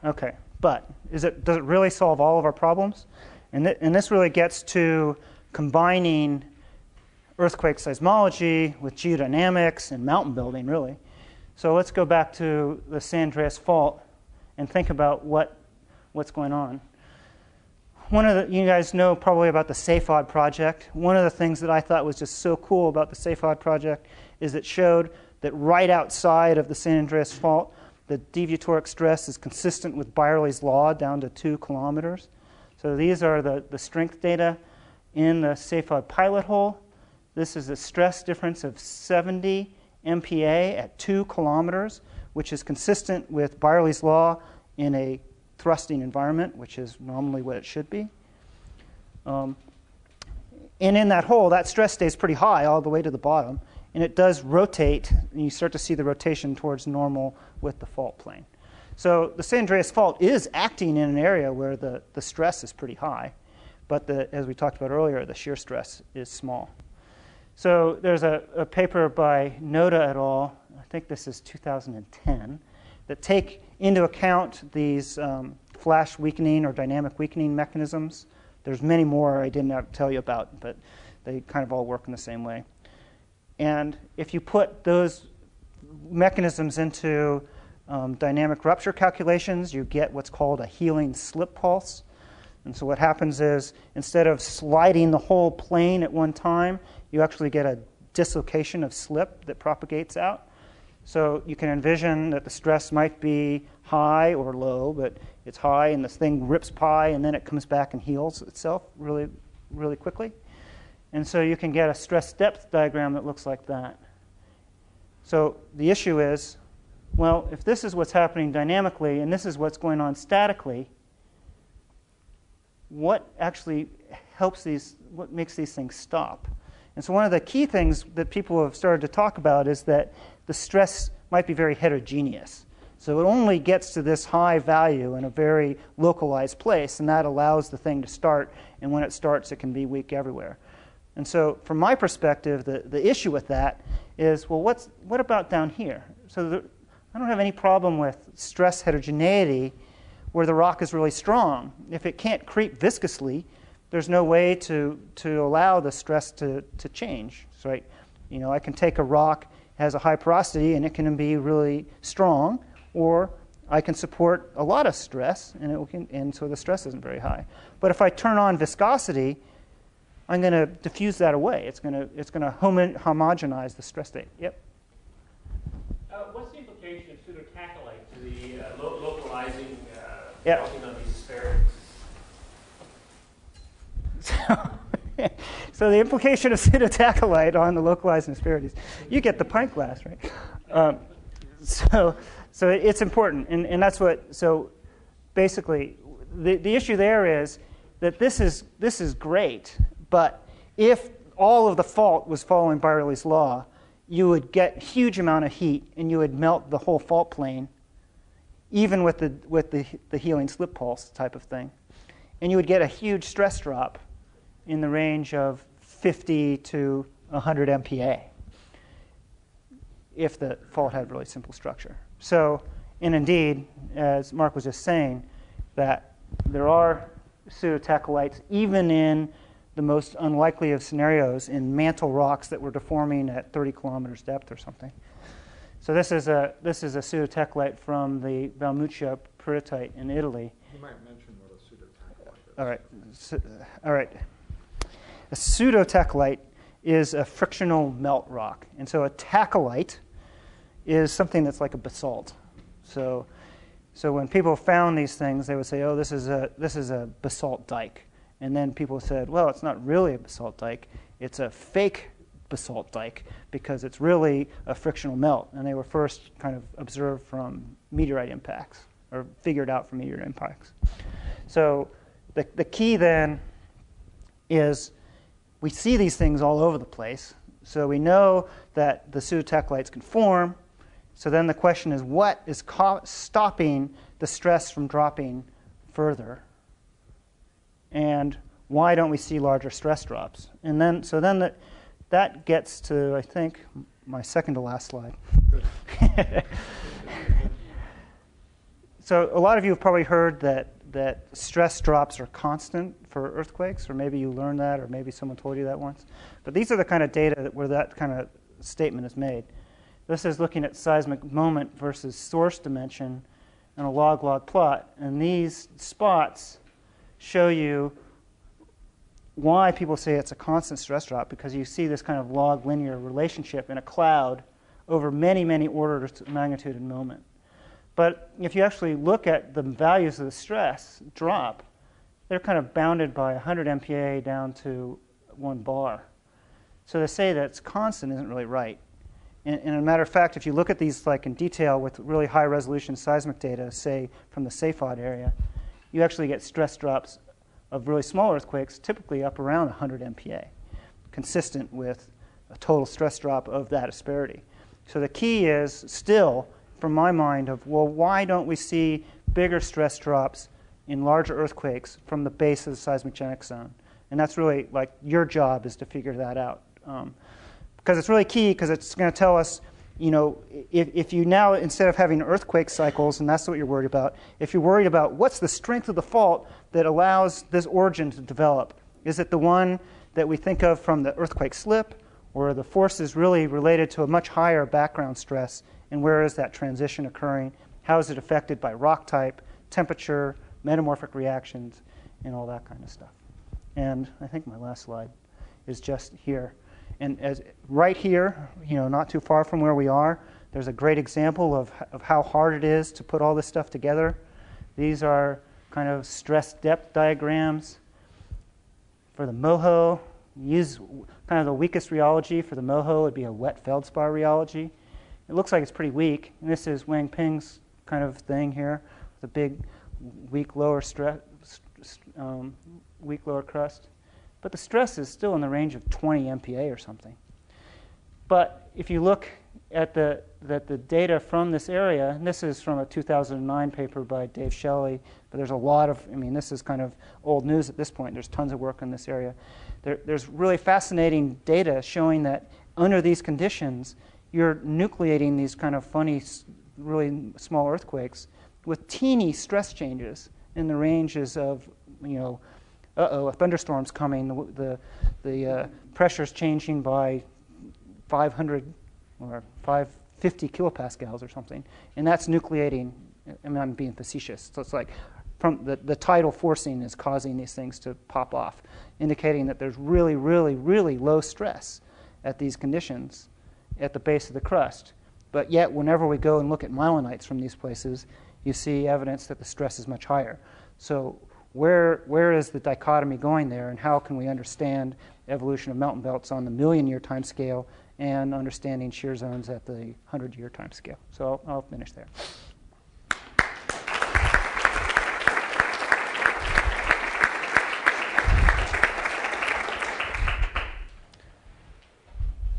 Okay, but does it really solve all of our problems? And this really gets to combining earthquake seismology with geodynamics and mountain building, really. So let's go back to the San Andreas Fault and think about what's going on. You guys know probably about the SAFOD project. One of the things that I thought was just so cool about the SAFOD project is it showed that right outside of the San Andreas Fault, the deviatoric stress is consistent with Byerle's law down to 2 kilometers. So these are the strength data in the SAFOD pilot hole. This is a stress difference of 70 MPa at 2 kilometers, which is consistent with Byerle's law in a thrusting environment, which is normally what it should be. And in that hole, that stress stays pretty high all the way to the bottom, and it does rotate, and you start to see the rotation towards normal with the fault plane. So the San Andreas Fault is acting in an area where the stress is pretty high, but as we talked about earlier, the shear stress is small. So there's a paper by Noda et al., I think this is 2010, that take into account these flash weakening or dynamic weakening mechanisms. There's many more I didn't tell you about, but they kind of all work in the same way. And if you put those mechanisms into dynamic rupture calculations, you get what's called a healing slip pulse. And so what happens is, instead of sliding the whole plane at one time, you actually get a dislocation of slip that propagates out. So you can envision that the stress might be high or low, but it's high and this thing rips pi and then it comes back and heals itself really, really quickly. And so you can get a stress depth diagram that looks like that. So the issue is, well, if this is what's happening dynamically and this is what's going on statically, what actually what makes these things stop? And so one of the key things that people have started to talk about is that the stress might be very heterogeneous. So it only gets to this high value in a very localized place, and that allows the thing to start, and when it starts, it can be weak everywhere. And so from my perspective, the issue with that is, well, what about down here? So I don't have any problem with stress heterogeneity where the rock is really strong. If it can't creep viscously, there's no way to allow the stress to change. So, right? You know, I can take a rock, has a high porosity, and it can be really strong, or I can support a lot of stress, and so the stress isn't very high. But if I turn on viscosity, I'm going to diffuse that away. It's going to homogenize the stress state. Yep. What's the implication of pseudotachyllite to the localizing, Yep. working on these disparities? So the implication of pseudotachyllite on the localizing disparities, you get the pint glass, right? So it's important, and that's what. So basically, the issue there is that this is great, but if all of the fault was following Byerly's law, you would get a huge amount of heat, and you would melt the whole fault plane, even with the healing slip pulse type of thing, and you would get a huge stress drop in the range of 50 to 100 MPa if the fault had really simple structure. So, and indeed, as Mark was just saying, that there are pseudotachylites even in the most unlikely of scenarios in mantle rocks that were deforming at 30 kilometers depth or something. So this is a pseudotachyllite from the Valmuccia peritite in Italy. You might mention what a pseudotachyllite is. All right. All right. A pseudotachyllite is a frictional melt rock. And so a tachylite is something that's like a basalt. So when people found these things, they would say, oh, this is a basalt dike. And then people said, well, it's not really a basalt dike. It's a fake basalt dike because it's really a frictional melt. And they were first kind of observed from meteorite impacts or figured out from meteorite impacts. So the key then is we see these things all over the place. So we know that the pseudotachylites can form. So then the question is, what is stopping the stress from dropping further? And why don't we see larger stress drops? And then, that gets to, I think, my second to last slide. Good. So a lot of you have probably heard that stress drops are constant for earthquakes, or maybe you learned that, or maybe someone told you that once. But these are the kind of data where that kind of statement is made. This is looking at seismic moment versus source dimension in a log-log plot. And these spots show you why people say it's a constant stress drop, because you see this kind of log linear relationship in a cloud over many, many orders of magnitude and moment. But if you actually look at the values of the stress drop, they're kind of bounded by 100 MPa down to 1 bar. So to say that it's constant isn't really right. And as a matter of fact, if you look at these like in detail with really high resolution seismic data, say from the SAFOD area, you actually get stress drops of really small earthquakes, typically up around 100 MPa, consistent with a total stress drop of that asperity. So the key is still from my mind of, well, why don't we see bigger stress drops in larger earthquakes from the base of the seismogenic zone? And that's really like your job, is to figure that out. Because it's really key, because it's going to tell us, you know, if you now, instead of having earthquake cycles, and that's what you're worried about, if you're worried about what's the strength of the fault that allows this origin to develop, is it the one that we think of from the earthquake slip, or the force is really related to a much higher background stress, and where is that transition occurring? How is it affected by rock type, temperature, metamorphic reactions, and all that kind of stuff? And I think my last slide is just here. And as right here, you know, not too far from where we are, there's a great example of how hard it is to put all this stuff together. These are kind of stress depth diagrams for the MOHO. Use kind of the weakest rheology for the MOHO would be a wet feldspar rheology. It looks like it's pretty weak. And this is Wang Ping's kind of thing here, with a big, weak lower stress, weak lower crust. But the stress is still in the range of 20 MPa or something. But if you look at the data from this area, and this is from a 2009 paper by Dave Shelley, but there's a lot of, I mean, this is kind of old news at this point. There's tons of work in this area. There's really fascinating data showing that under these conditions, you're nucleating these kind of funny, really small earthquakes with teeny stress changes in the ranges of, you know, a thunderstorm's coming, the pressure's changing by 500 or 550 kilopascals or something, and that's nucleating. I mean, I'm being facetious. So it's like from the tidal forcing is causing these things to pop off, indicating that there's really, really, really low stress at these conditions at the base of the crust. But yet, whenever we go and look at myelinites from these places, you see evidence that the stress is much higher. So where is the dichotomy going there, and how can we understand evolution of mountain belts on the million-year time scale and understanding shear zones at the 100-year time scale? So I'll finish there.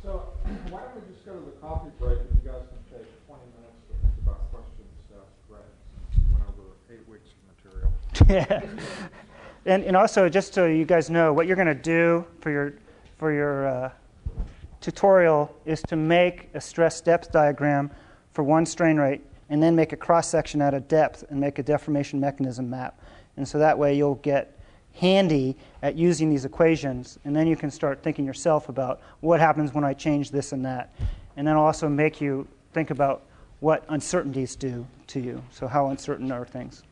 So why don't we just go to the coffee break, and you guys can take 20 minutes to think about questions to ask Greg. Went over 8 weeks of material. Yeah. And also, just so you guys know, what you're going to do for your tutorial is to make a stress depth diagram for one strain rate, and then make a cross-section at a depth and make a deformation mechanism map. And so that way you'll get handy at using these equations, and then you can start thinking yourself about what happens when I change this and that. And then I'll also make you think about what uncertainties do to you. So how uncertain are things?